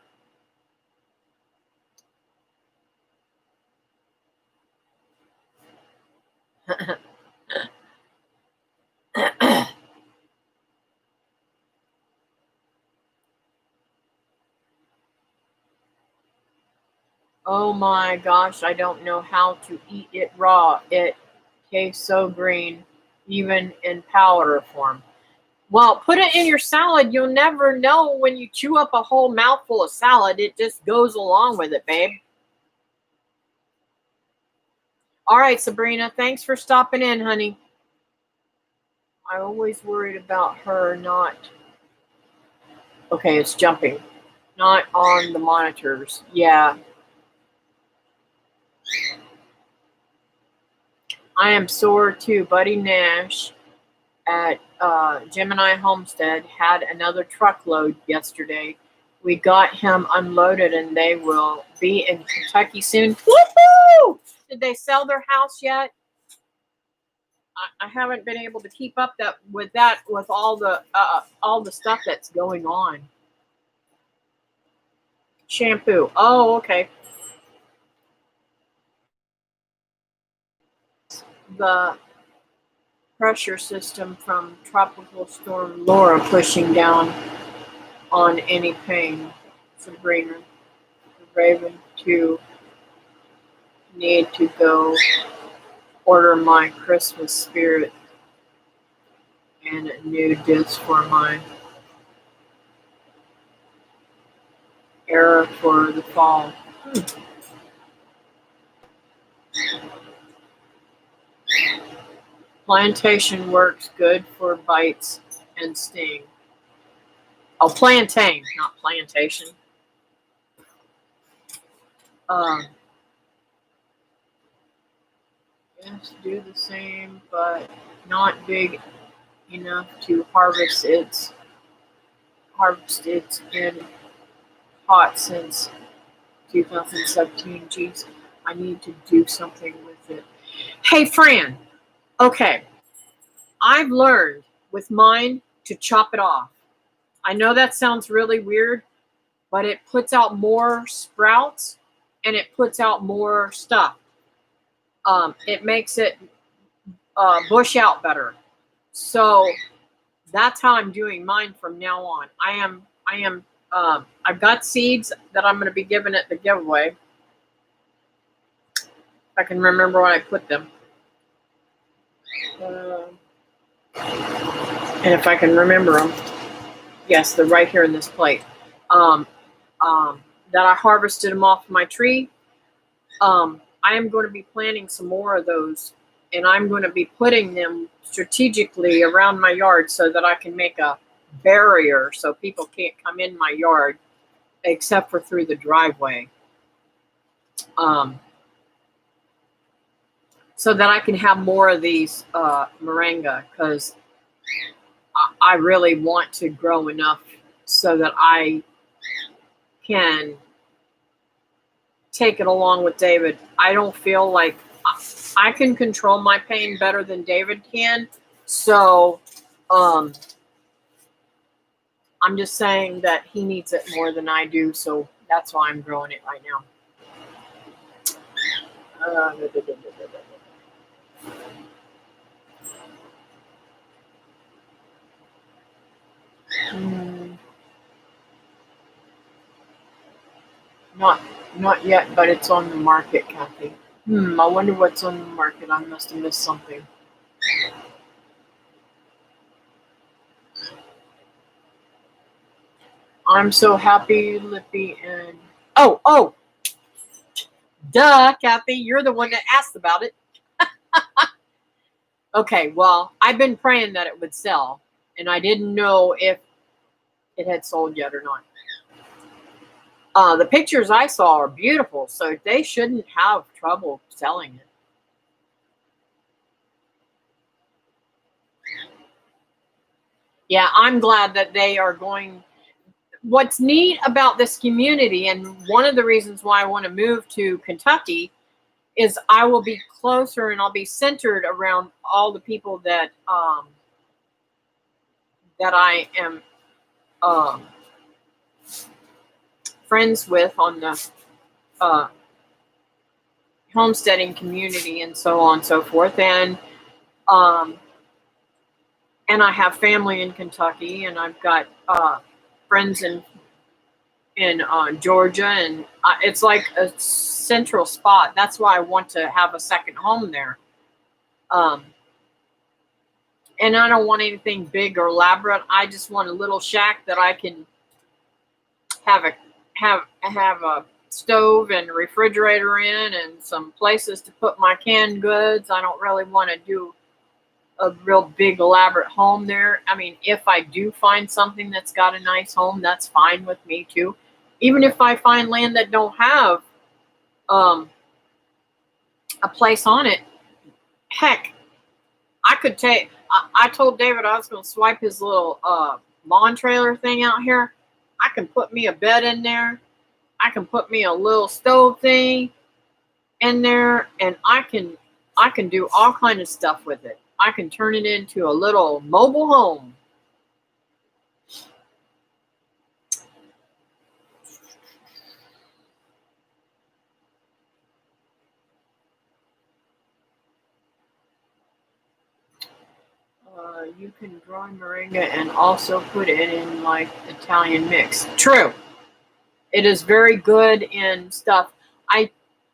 S1: Oh my gosh, I don't know how to eat it raw. It tastes so green, even in powder form. Well, put it in your salad. You'll never know when you chew up a whole mouthful of salad. It just goes along with it, babe. All right, Sabrina, thanks for stopping in, honey. I always worried about her not. Okay, it's jumping. Not on the monitors. Yeah. I am sore too. Buddy Nash at Gemini Homestead had another truckload yesterday. We got him unloaded and they will be in Kentucky soon. Woohoo! Did they sell their house yet? I haven't been able to keep up with all the stuff that's going on. Shampoo. Oh, okay. The pressure system from Tropical Storm Laura pushing down on any pain. Sabrina, the Raven, to need to go order my Christmas spirit and a new disc for my era for the fall. Plantation works good for bites and sting. Oh, plantain, not plantation. Yes, do the same, but not big enough to harvest its in pot since 2017. Geez, I need to do something with it. Hey, Fran. Okay, I've learned with mine to chop it off. I know that sounds really weird, but it puts out more sprouts and it puts out more stuff. It makes it bush out better. So that's how I'm doing mine from now on. I've got seeds that I'm going to be giving at the giveaway. If I can remember when I put them. And if I can remember them. Yes, they're right here in this plate. That I harvested them off my tree. I am going to be planting some more of those, and I'm going to be putting them strategically around my yard so that I can make a barrier so people can't come in my yard except for through the driveway. So that I can have more of these moringa, because I really want to grow enough so that I can take it along with David. I don't feel like I can control my pain better than David can. So I'm just saying that he needs it more than I do. So that's why I'm growing it right now. Not yet, but it's on the market, Kathy. I wonder what's on the market. I must have missed something. I'm so happy, Lippy, and oh, duh, Kathy, you're the one that asked about it. Okay, well, I've been praying that it would sell, and I didn't know if it had sold yet or not. The pictures I saw are beautiful, so they shouldn't have trouble selling it. Yeah, I'm glad that they are going. What's neat about this community, and one of the reasons why I want to move to Kentucky, is I will be closer and I'll be centered around all the people that I am um, friends with on the uh, homesteading community and so on and so forth. Um, and I have family in Kentucky, and I've got friends in Georgia, and it's like a central spot. That's why I want to have a second home there. Um, and I don't want anything big or elaborate. I just want a little shack that I can have a stove and refrigerator in, and some places to put my canned goods. I don't really want to do a real big elaborate home there. I mean, if I do find something that's got a nice home, that's fine with me too. Even if I find land that don't have um, a place on it, heck, I could take. I told David I was going to swipe his little lawn trailer thing out here. I can put me a bed in there. I can put me a little stove thing in there, and I can do all kind of stuff with it. I can turn it into a little mobile home. You can grow moringa and also put it in like Italian mix. True. It is very good in stuff. I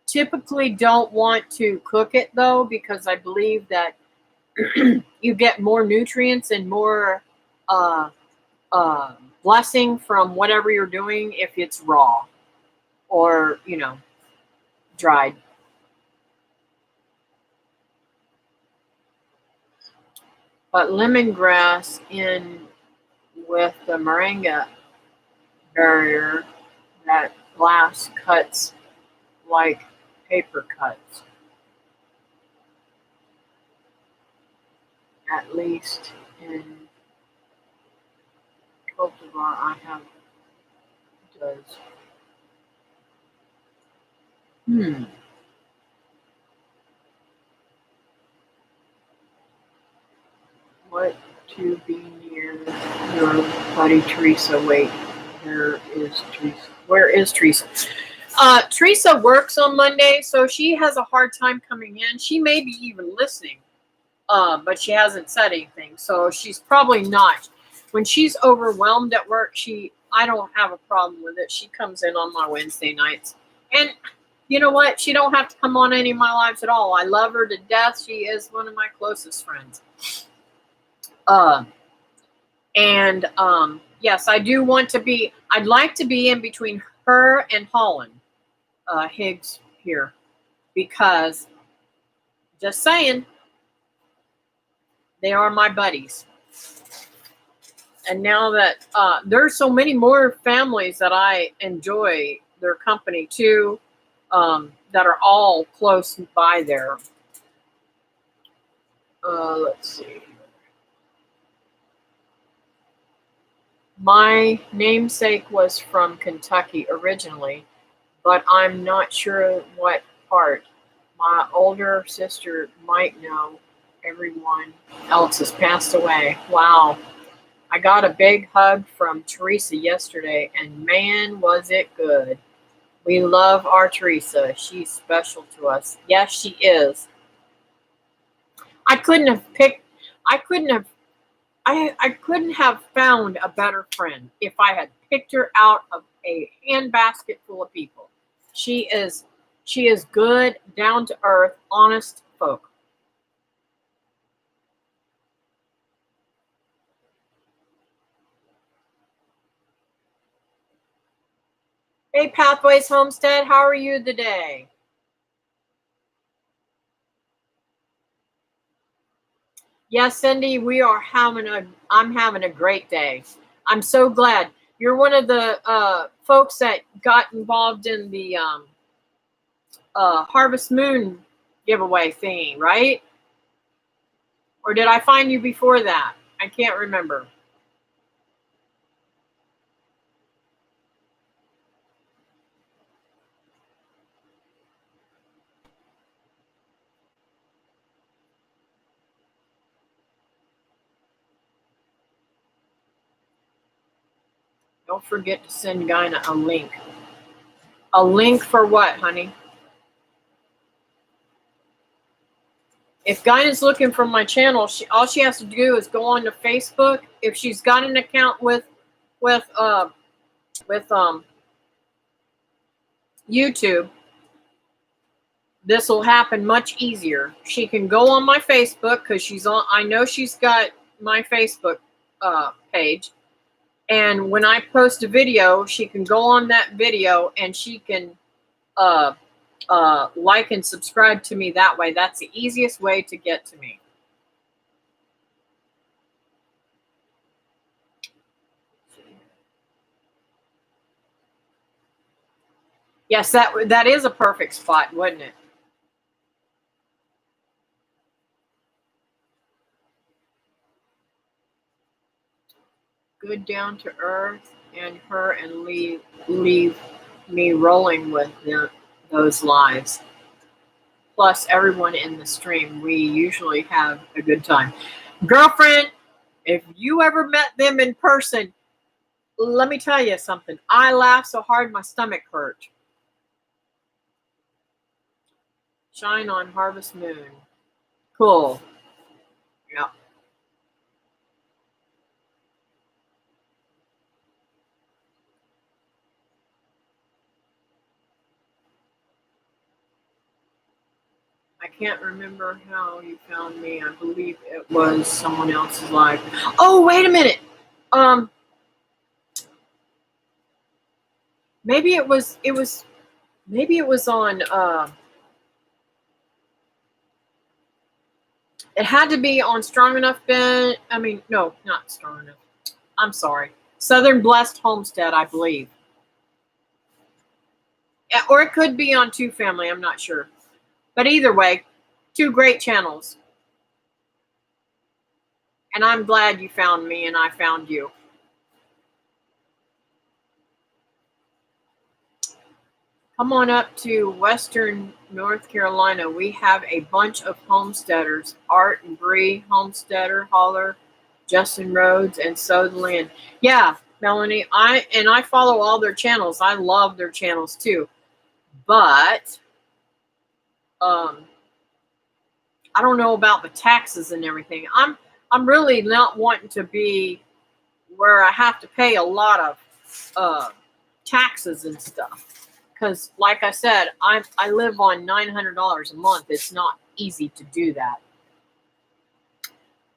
S1: typically don't want to cook it though, because I believe that you get more nutrients and more uh, uh, blessing from whatever you're doing if it's raw or, dried. But lemongrass in with the moringa barrier, that glass cuts like paper cuts. At least in cultivar I have does. What to be near your buddy Teresa? Wait, where is Teresa? Where is Teresa? Teresa works on Monday, so she has a hard time coming in. She may be even listening, but she hasn't said anything, so she's probably not. When she's overwhelmed at work, I don't have a problem with it. She comes in on my Wednesday nights, and you know what? She don't have to come on any of my lives at all. I love her to death. She is one of my closest friends. And yes, I do want to be. I'd like to be in between her and Holland Higgs here, because just saying, they are my buddies. And now that there's so many more families that I enjoy their company too, that are all close by there. Let's see. My namesake was from Kentucky originally, but I'm not sure what part. My older sister might know. Everyone else has passed away. Wow. I got a big hug from Teresa yesterday, and man, was it good. We love our Teresa. She's special to us. Yes, she is. I couldn't have picked, I couldn't have I couldn't have found a better friend if I had picked her out of a handbasket full of people. She is good, down to earth, honest folk. Hey, Pathways Homestead, how are you today? Yes, Cindy, I'm having a great day. I'm so glad. You're one of the folks that got involved in the Harvest Moon giveaway thing, right? Or did I find you before that? I can't remember. Don't forget to send Gina a link. A link for what, honey? If Gina's looking for my channel, all she has to do is go on to Facebook. If she's got an account with YouTube, this will happen much easier. She can go on my Facebook because she's on. I know she's got my Facebook page, and when I post a video, she can go on that video and she can like and subscribe to me that way. That's the easiest way to get to me. Yes, that is a perfect spot, wouldn't it? Good down to earth and her and leave me rolling with those lives. Plus everyone in the stream, we usually have a good time. Girlfriend, if you ever met them in person, let me tell you something. I laughed so hard my stomach hurt. Shine on Harvest Moon. Cool. Yeah. I can't remember how you found me. I believe it was someone else's live. Oh, wait a minute. Maybe it was on it had to be on Strong Enough Ben. I mean, no, not Strong Enough. I'm sorry. Southern Blessed Homestead, I believe. Or it could be on Two Family, I'm not sure. But either way, two great channels. And I'm glad you found me and I found you. Come on up to Western North Carolina. We have a bunch of homesteaders. Art and Bree, Homesteader, Holler, Justin Rhodes, and Sow the Land. Yeah, Melanie, I follow all their channels. I love their channels too. But I don't know about the taxes and everything. I'm really not wanting to be where I have to pay a lot of taxes and stuff. Because, like I said, I live on $900 a month. It's not easy to do that.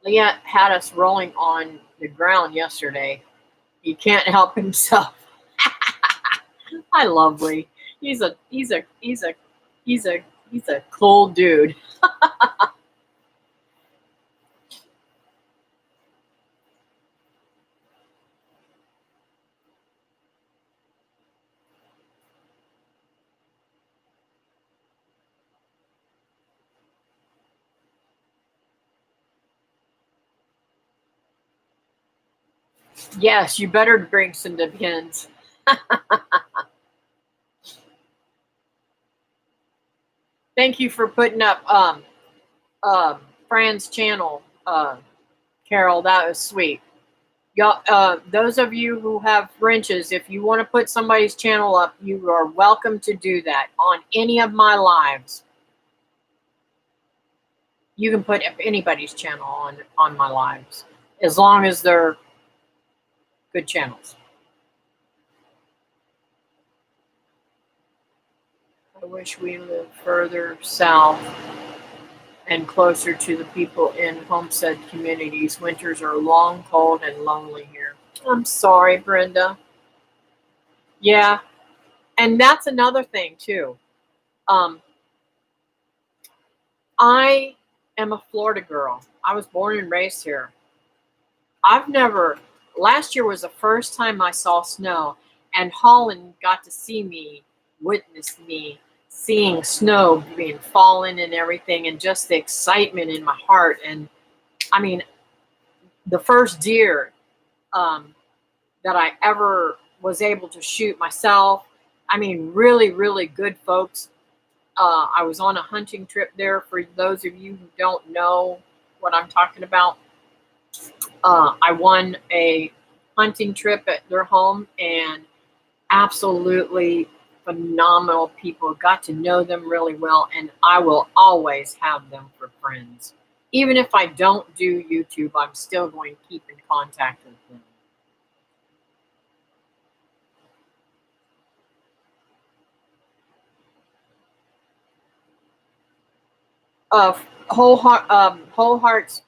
S1: Leah had us rolling on the ground yesterday. He can't help himself. I love Lee. He's a cool dude. Yes, you better bring some depends. Thank you for putting up Fran's channel, Carol. That was sweet. Y'all, those of you who have wrenches, if you want to put somebody's channel up, you are welcome to do that on any of my lives. You can put anybody's channel on my lives, as long as they're good channels. I wish we lived further south and closer to the people in homestead communities. Winters are long, cold, and lonely here. I'm sorry, Brenda. Yeah, and that's another thing too. I am a Florida girl. I was born and raised here. Last year was the first time I saw snow, and Holland got to see me, witness me seeing snow being fallen and everything, and just the excitement in my heart. And I mean, the first deer that I ever was able to shoot myself. I mean, really, really good folks. I was on a hunting trip there. For those of you who don't know what I'm talking about, I won a hunting trip at their home, and absolutely phenomenal people. Got to know them really well, and I will always have them for friends. Even if I don't do YouTube, I'm still going to keep in contact with them. Whole Hearts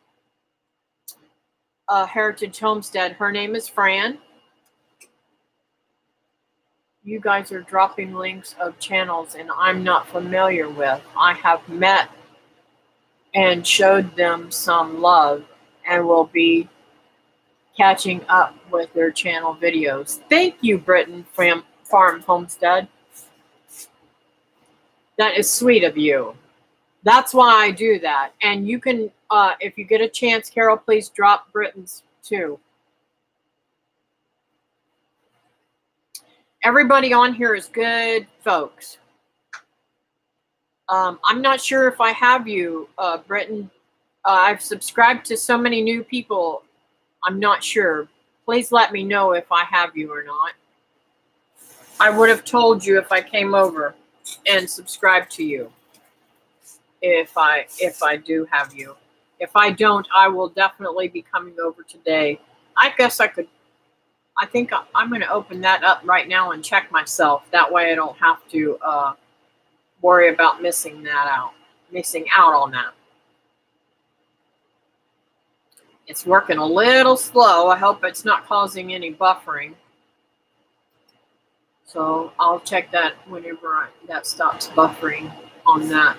S1: Heritage Homestead. Her name is Fran. You guys are dropping links of channels and I'm not familiar with. I have met and showed them some love and will be catching up with their channel videos. Thank you, Britain Farm Homestead. That is sweet of you. That's why I do that. And you can, if you get a chance, Carol, please drop Britain's too. Everybody on here is good folks. I'm not sure if I have you, Britain. I've subscribed to so many new people. I'm not sure. Please let me know if I have you or not. I would have told you if I came over and subscribed to you. If I do have you. If I don't, I will definitely be coming over today. I guess I could. I think I'm going to open that up right now and check myself. That way I don't have to worry about missing out on that. It's working a little slow. I hope it's not causing any buffering. So I'll check that whenever that stops buffering on that.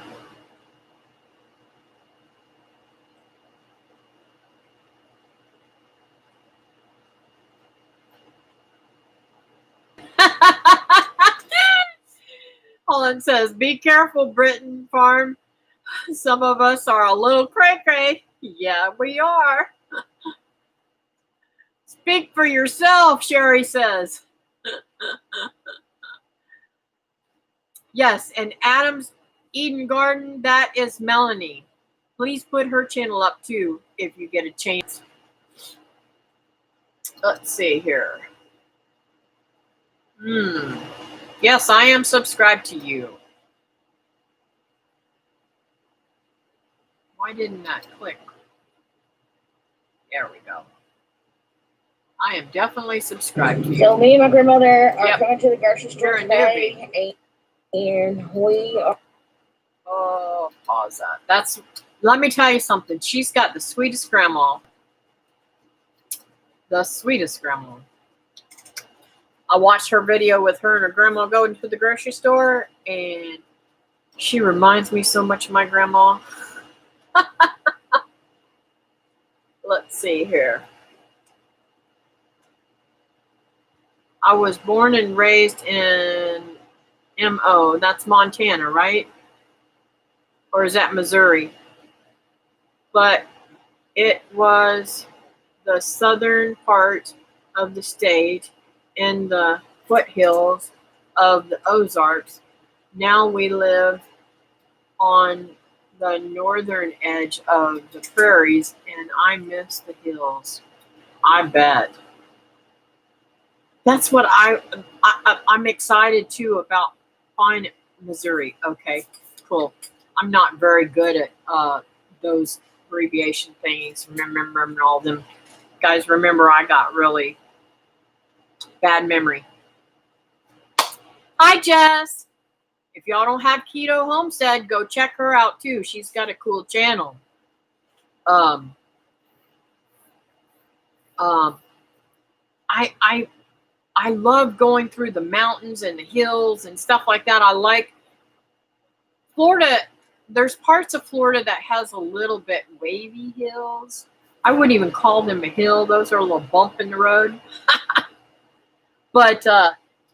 S1: Holland says, be careful, Britain Farm. Some of us are a little cray-cray. Yeah, we are. Speak for yourself, Sherry says. Yes, and Adam's Eden Garden, that is Melanie. Please put her channel up too if you get a chance. Let's see here. Yes, I am subscribed to you. Why didn't that click? There we go. I am definitely subscribed to you.
S2: So me and my grandmother are going to the grocery store today, and we are.
S1: Oh, pause that. Let me tell you something. She's got the sweetest grandma. The sweetest grandma. I watched her video with her and her grandma going to the grocery store, and she reminds me so much of my grandma. Let's see here. I was born and raised in MO. That's Montana, right? Or is that Missouri? But it was the southern part of the state in the foothills of the Ozarks. Now we live on the northern edge of the prairies, and I miss the hills. I bet. That's what I'm excited too about finding Missouri. Okay, cool. I'm not very good at those abbreviation things. Remembering all them. Guys, remember I got really bad memory. Hi, Jess. If y'all don't have Keto Homestead, go check her out too. She's got a cool channel. I love going through the mountains and the hills and stuff like that. I like Florida. There's parts of Florida that has a little bit wavy hills. I wouldn't even call them a hill. Those are a little bump in the road. But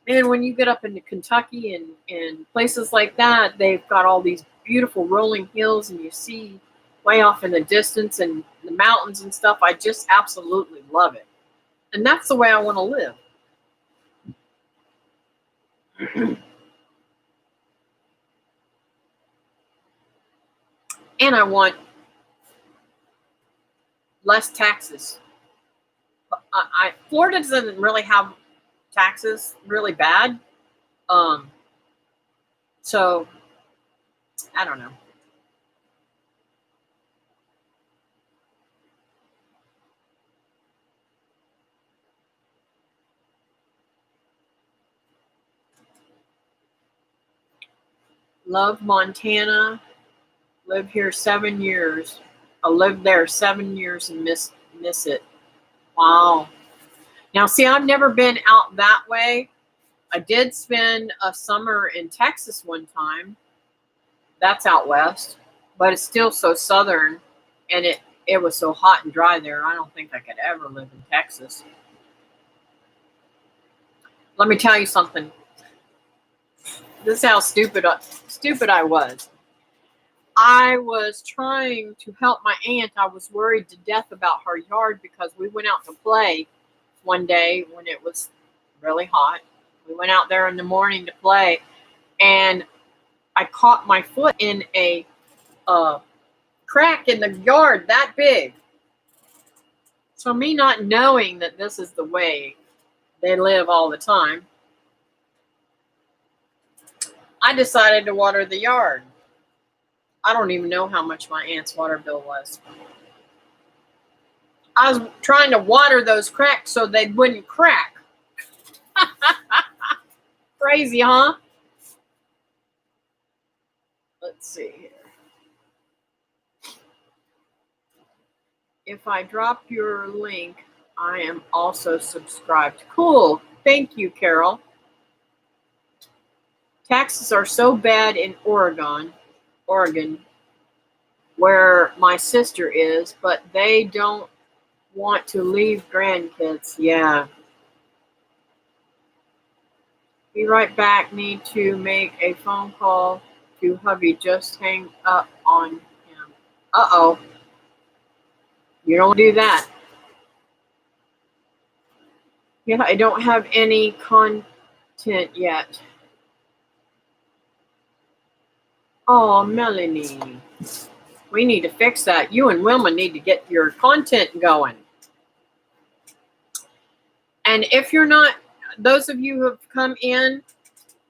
S1: man, when you get up into Kentucky and places like that, they've got all these beautiful rolling hills, and you see way off in the distance and the mountains and stuff. I just absolutely love it. And that's the way I want to live. And I want less taxes. Florida doesn't really have taxes really bad. So I don't know. Love Montana. Lived here 7 years. I lived there 7 years and miss it. Wow. Now, see, I've never been out that way. I did spend a summer in Texas one time. That's out west, but it's still so southern, and it was so hot and dry there. I don't think I could ever live in Texas. Let me tell you something. This is how stupid I was. I was trying to help my aunt. I was worried to death about her yard because we went out to play one day when it was really hot. We went out there in the morning to play, and I caught my foot in a crack in the yard that big. So me not knowing that this is the way they live all the time, I decided to water the yard. I don't even know how much my aunt's water bill was. I was trying to water those cracks so they wouldn't crack. Crazy, huh? Let's see here. If I drop your link, I am also subscribed. Cool. Thank you, Carol. Taxes are so bad in Oregon, where my sister is, but they don't want to leave grandkids. Yeah. Be right back. Need to make a phone call to hubby. Just hang up on him. Uh-oh. You don't do that. Yeah, I don't have any content yet. Oh, Melanie. We need to fix that. You and Wilma need to get your content going. And if you're not, those of you who have come in,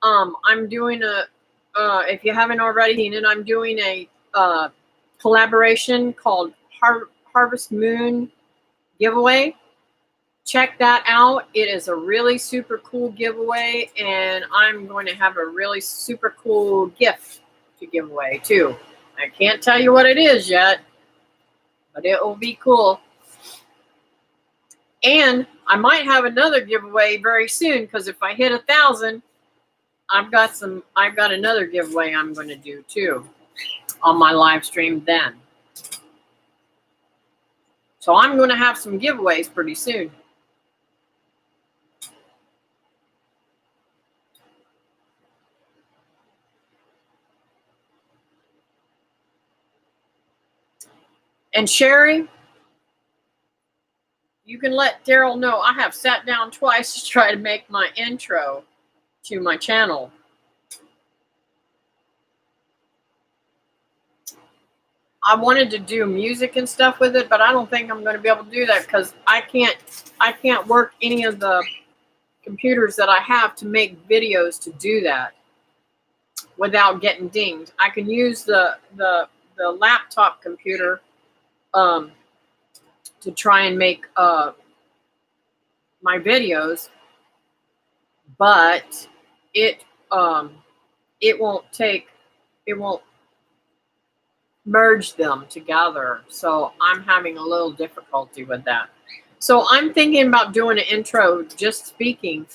S1: I'm doing if you haven't already seen it, I'm doing a collaboration called Harvest Moon giveaway. Check that out. It is a really super cool giveaway, and I'm going to have a really super cool gift to give away too. I can't tell you what it is yet, but it will be cool. And I might have another giveaway very soon, because if I hit 1,000, I've got another giveaway I'm going to do too on my live stream then. So I'm going to have some giveaways pretty soon. And Sherry, you can let Daryl know I have sat down twice to try to make my intro to my channel. I wanted to do music and stuff with it, but I don't think I'm going to be able to do that because I can't work any of the computers that I have to make videos to do that without getting dinged. I can use the laptop computer to try and make my videos, but it won't merge them together. So I'm having a little difficulty with that. So I'm thinking about doing an intro just speaking,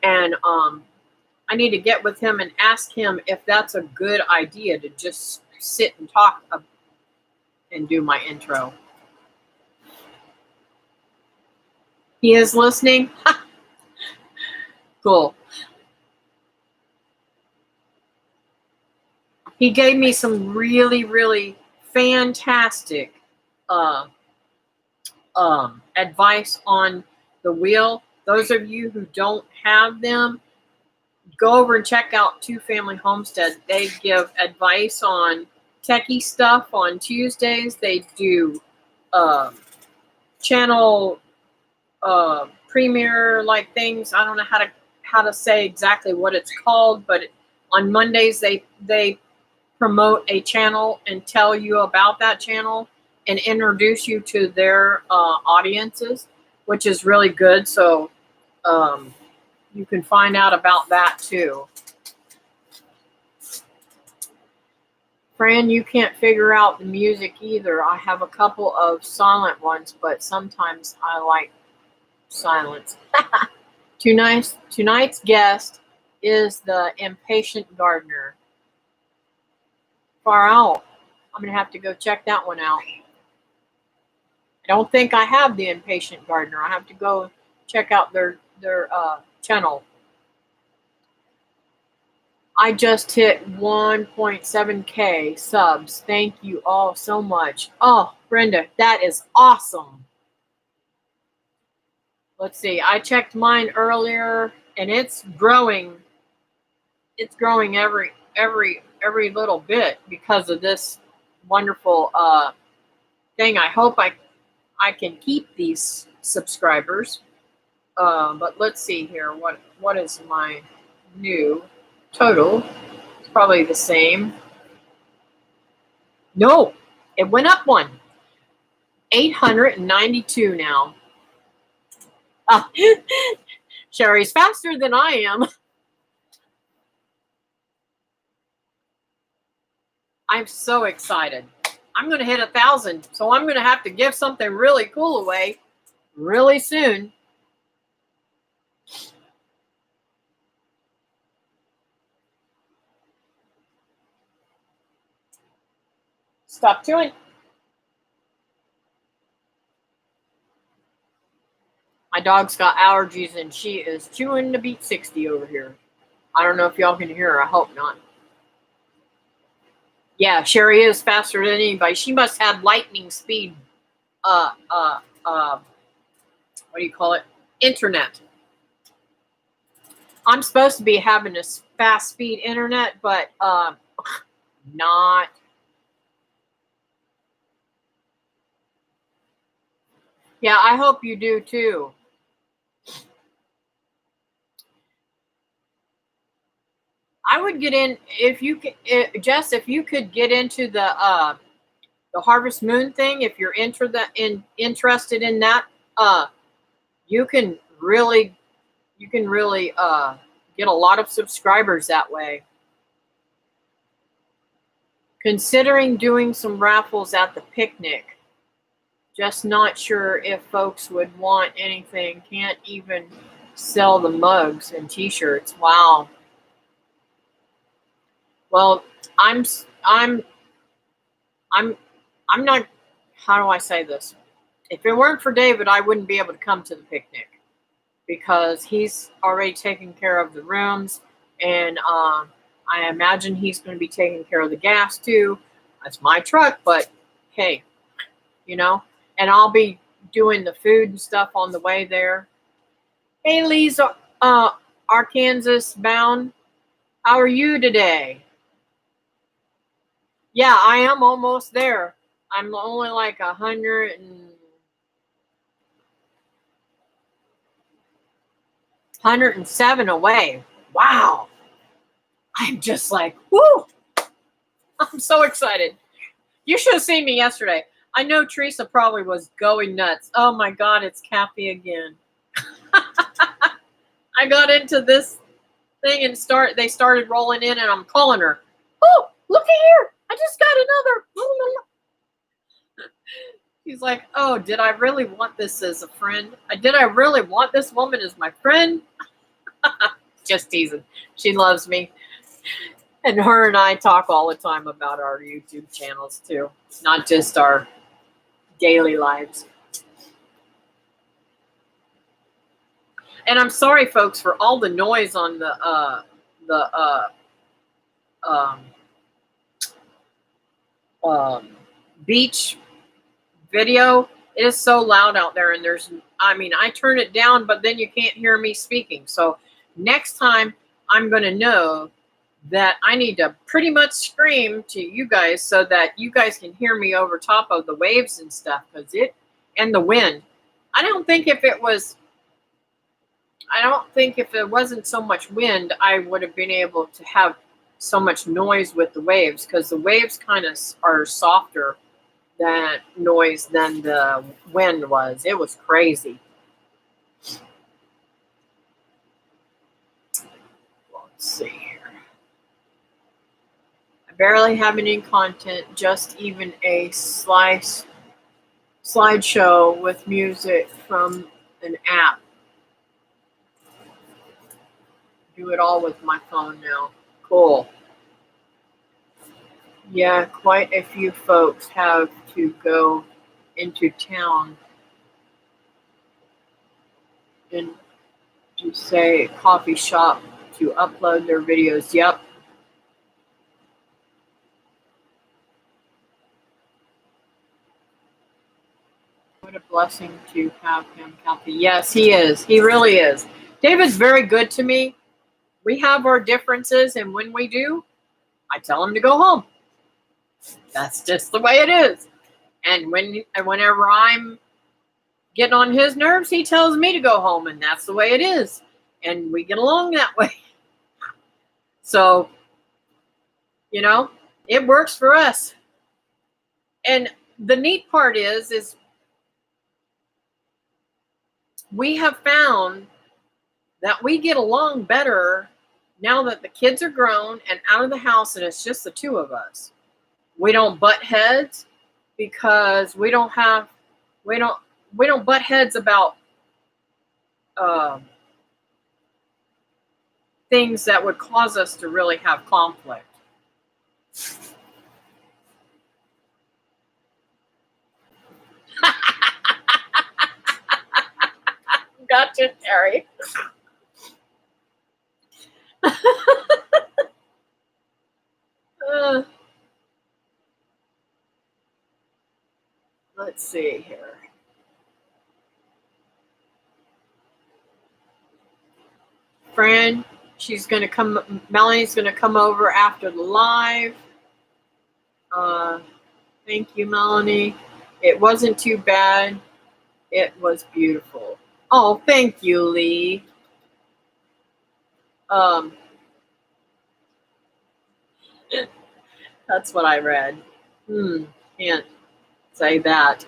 S1: and I need to get with him and ask him if that's a good idea to just sit and talk and do my intro. He is listening? Cool. He gave me some really, really fantastic advice on the wheel. Those of you who don't have them, go over and check out Two Family Homestead. They give advice on techie stuff on Tuesdays. They do channel premiere like things. I don't know how to say exactly what it's called, but on Mondays they promote a channel and tell you about that channel and introduce you to their audiences, which is really good. So you can find out about that too. Fran, you can't figure out the music either. I have a couple of silent ones, but sometimes I like silence. Tonight's guest is the Impatient Gardener. Far out. I'm going to have to go check that one out. I don't think I have the Impatient Gardener. I have to go check out their channel. I just hit 1.7K subs. Thank you all so much. Oh, Brenda, that is awesome. Let's see. I checked mine earlier, and it's growing. It's growing every little bit because of this wonderful thing. I hope I can keep these subscribers. But let's see here. What is my new total? It's probably the same. No, it went up one. 892 now. Sherry's faster than I am. I'm so excited. I'm going to hit 1,000, so I'm going to have to give something really cool away really soon. Stop chewing. My dog's got allergies, and she is chewing to beat 60 over here. I don't know if y'all can hear her. I hope not. Yeah, Sherry is faster than anybody. She must have lightning speed. What do you call it? Internet. I'm supposed to be having a fast speed internet, but not. Yeah, I hope you do too. I would get in if you could, Jess. If you could get into the Harvest Moon thing, if you're interested in that, you can really get a lot of subscribers that way. Considering doing some raffles at the picnic. Just not sure if folks would want anything. Can't even sell the mugs and t-shirts. Wow. Well, I'm not, how do I say this? If it weren't for David, I wouldn't be able to come to the picnic because he's already taken care of the rooms, and I imagine he's going to be taking care of the gas too. That's my truck, but hey, you know, and I'll be doing the food and stuff on the way there. Hey, Lee's Arkansas bound. How are you today? Yeah, I am almost there. I'm only like 107 away. Wow. I'm just like, whoo. I'm so excited. You should have seen me yesterday. I know Teresa probably was going nuts. Oh my God, it's Kathy again. I got into this thing and they started rolling in, and I'm calling her. Oh, look at here. I just got another. She's like, oh, did I really want this as a friend? Did I really want this woman as my friend? Just teasing. She loves me. And her and I talk all the time about our YouTube channels too, not just our daily lives. And I'm sorry, folks, for all the noise on the beach video. It is so loud out there, and I turn it down, but then you can't hear me speaking. So next time I'm going to know that I need to pretty much scream to you guys so that you guys can hear me over top of the waves and stuff, and the wind. I don't think if it wasn't so much wind, I would have been able to have so much noise with the waves, because the waves kind of are softer than noise than the wind was. It was crazy. Let's see here. I barely have any content, just even a slideshow with music from an app. Do it all with my phone now. Cool. Yeah, quite a few folks have to go into town and to say coffee shop to upload their videos. Yep. What a blessing to have him, Kathy. Yes, he is. He really is. David's very good to me. We have our differences, and when we do, I tell him to go home. That's just the way it is. And whenever I'm getting on his nerves, he tells me to go home, and that's the way it is. And we get along that way. So, it works for us. And the neat part is we have found that we get along better now that the kids are grown and out of the house, and it's just the two of us. We don't butt heads because we don't butt heads about things that would cause us to really have conflict. Gotcha, Terry. Let's see here. Fran, Melanie's going to come over after the live. Thank you, Melanie. It wasn't too bad. It was beautiful. Oh, thank you, Lee. That's what I read. Can't say that.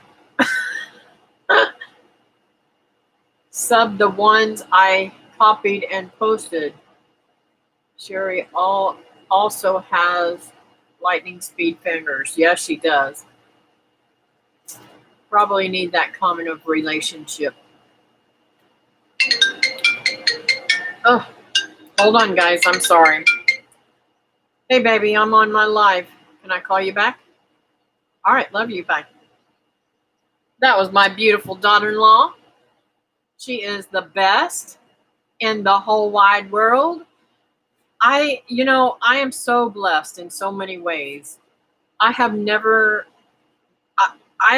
S1: Sub the ones I copied and posted. Sherry also has lightning speed fingers. Yes, she does. Probably need that kind of relationship. Oh, hold on, guys. I'm sorry. Hey, baby, I'm on my live. Can I call you back? All right, love you. Bye. That was my beautiful daughter-in-law. She is the best in the whole wide world. I am so blessed in so many ways. I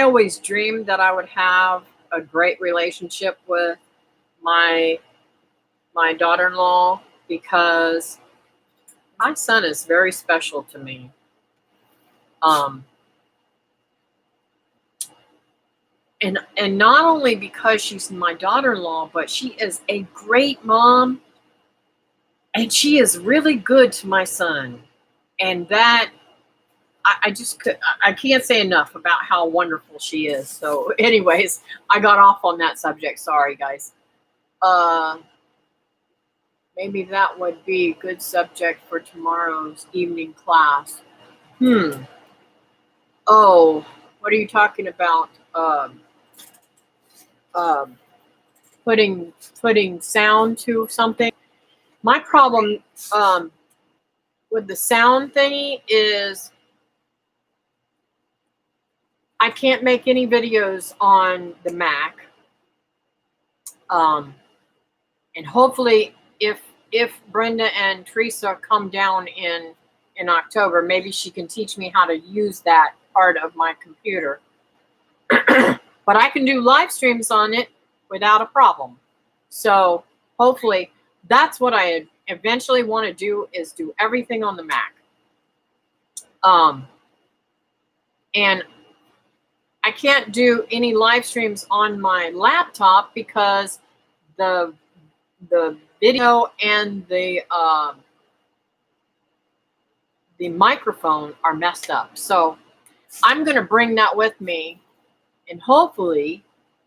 S1: always dreamed that I would have a great relationship with my daughter-in-law, because my son is very special to me. And not only because she's my daughter-in-law, but she is a great mom, and she is really good to my son. And that I can't say enough about how wonderful she is. So anyways, I got off on that subject. Sorry, guys. Maybe that would be a good subject for tomorrow's evening class. Oh, what are you talking about? Putting sound to something. My problem with the sound thingy is I can't make any videos on the Mac. And hopefully, if Brenda and Teresa come down in October, maybe she can teach me how to use that part of my computer. But I can do live streams on it without a problem. So hopefully that's what I eventually want to do, is do everything on the Mac. And
S3: I can't do any live streams on my laptop because the video and the microphone are messed up. So I'm going to bring that with me, and hopefully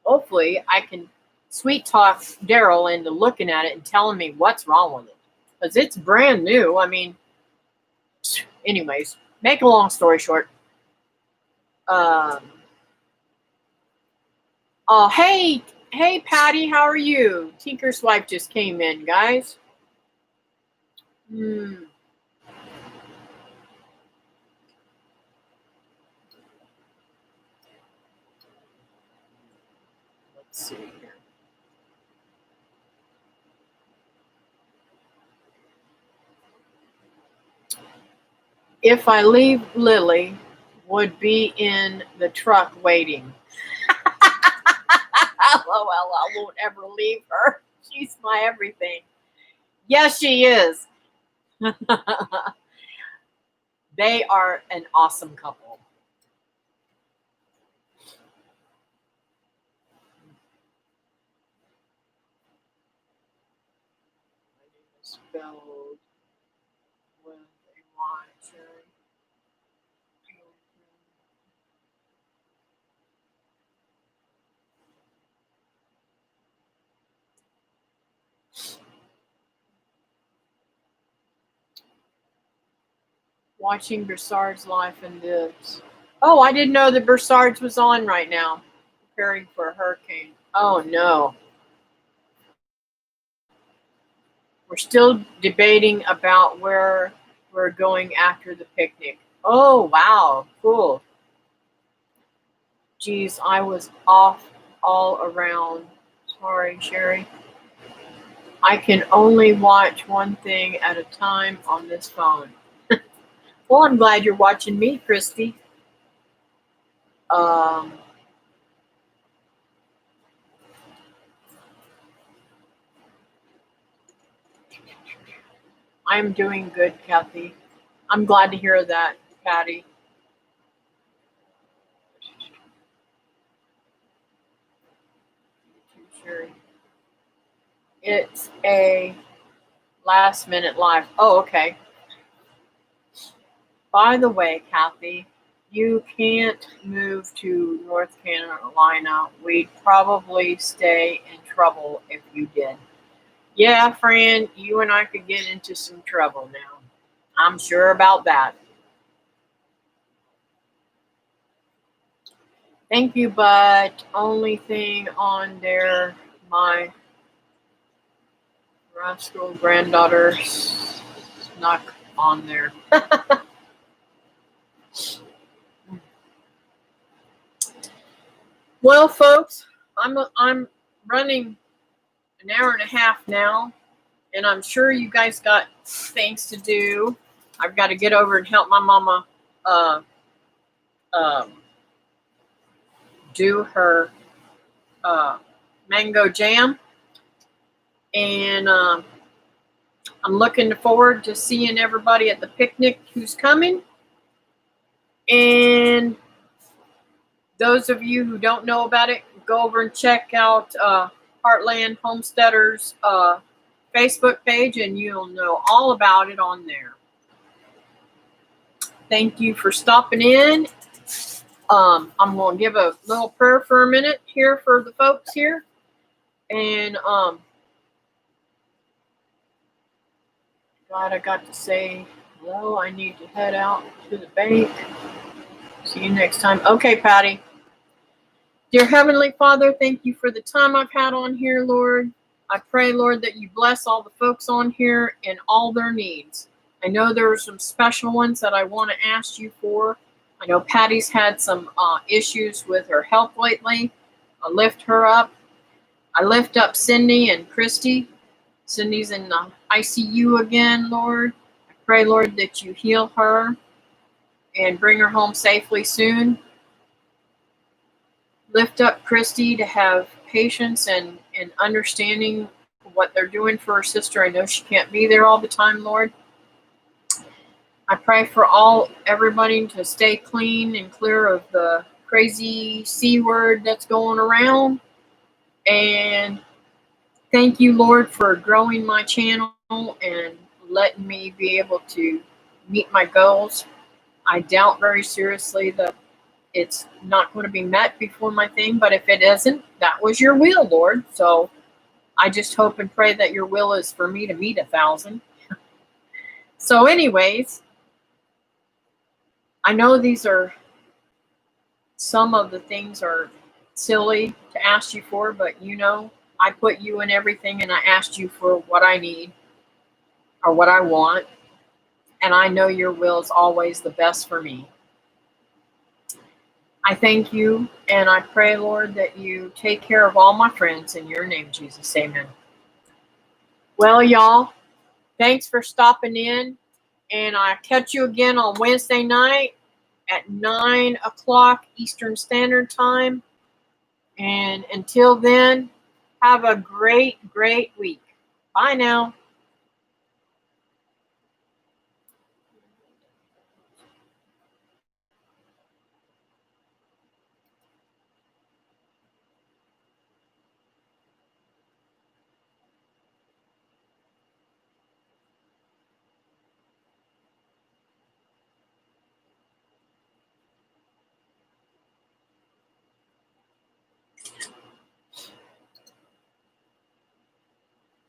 S3: I can sweet talk Daryl into looking at it and telling me what's wrong with it, because it's brand new. I mean, anyways, make a long story short. Oh, hey, Patty, how are you? Tinker's wife just came in, guys. Let's see here. If I leave Lily, would be in the truck waiting. LOL, I won't ever leave her. She's my everything. Yes, she is. They are an awesome couple. Spelled with a Y, Cherry. Watching Broussard's life and lives. Oh, I didn't know that Broussard's was on right now. Preparing for a hurricane. Oh no. We're still debating about where we're going after the picnic. Oh wow, cool. Geez, I was off all around. Sorry, Sherry. I can only watch one thing at a time on this phone. Well, I'm glad you're watching me, Christy. I am doing good, Kathy. I'm glad to hear that, Patty. Sherry. It's a last minute live. Oh, okay. By the way, Kathy, you can't move to North Carolina. We'd probably stay in trouble if you did. Yeah, Fran, you and I could get into some trouble now. I'm sure about that. Thank you, but only thing on there, my rascal granddaughter snuck on there. Well, folks, I'm running an hour and a half now, and I'm sure you guys got things to do. I've got to get over and help my mama do her mango jam, and I'm looking forward to seeing everybody at the picnic who's coming. And those of you who don't know about it, go over and check out Heartland Homesteaders Facebook page, and you'll know all about it on there. Thank you for stopping in. I'm going to give a little prayer for a minute here for the folks here. And God, I got to say hello. I need to head out to the bank. See you next time. Okay, Patty. Dear Heavenly Father, thank you for the time I've had on here, Lord. I pray, Lord, that you bless all the folks on here and all their needs. I know there are some special ones that I want to ask you for. I know Patty's had some issues with her health lately. I lift her up. I lift up Cindy and Christy. Cindy's in the ICU again, Lord. I pray, Lord, that you heal her and bring her home safely soon. Lift up Christy to have patience and understanding what they're doing for her sister. I know she can't be there all the time, Lord. I pray for everybody to stay clean and clear of the crazy C word that's going around. And thank you, Lord, for growing my channel and letting me be able to meet my goals. I doubt very seriously that it's not going to be met before my thing, but if it isn't, that was your will, Lord. So I just hope and pray that your will is for me to meet 1,000. So anyways, I know these are, some of the things are silly to ask you for, but you know, I put you in everything and I asked you for what I need or what I want. And I know your will is always the best for me. I thank you and I pray, Lord, that you take care of all my friends in your name, Jesus. Amen. Well, y'all, thanks for stopping in. And I'll catch you again on Wednesday night at 9 o'clock Eastern Standard Time. And until then, have a great, great week. Bye now.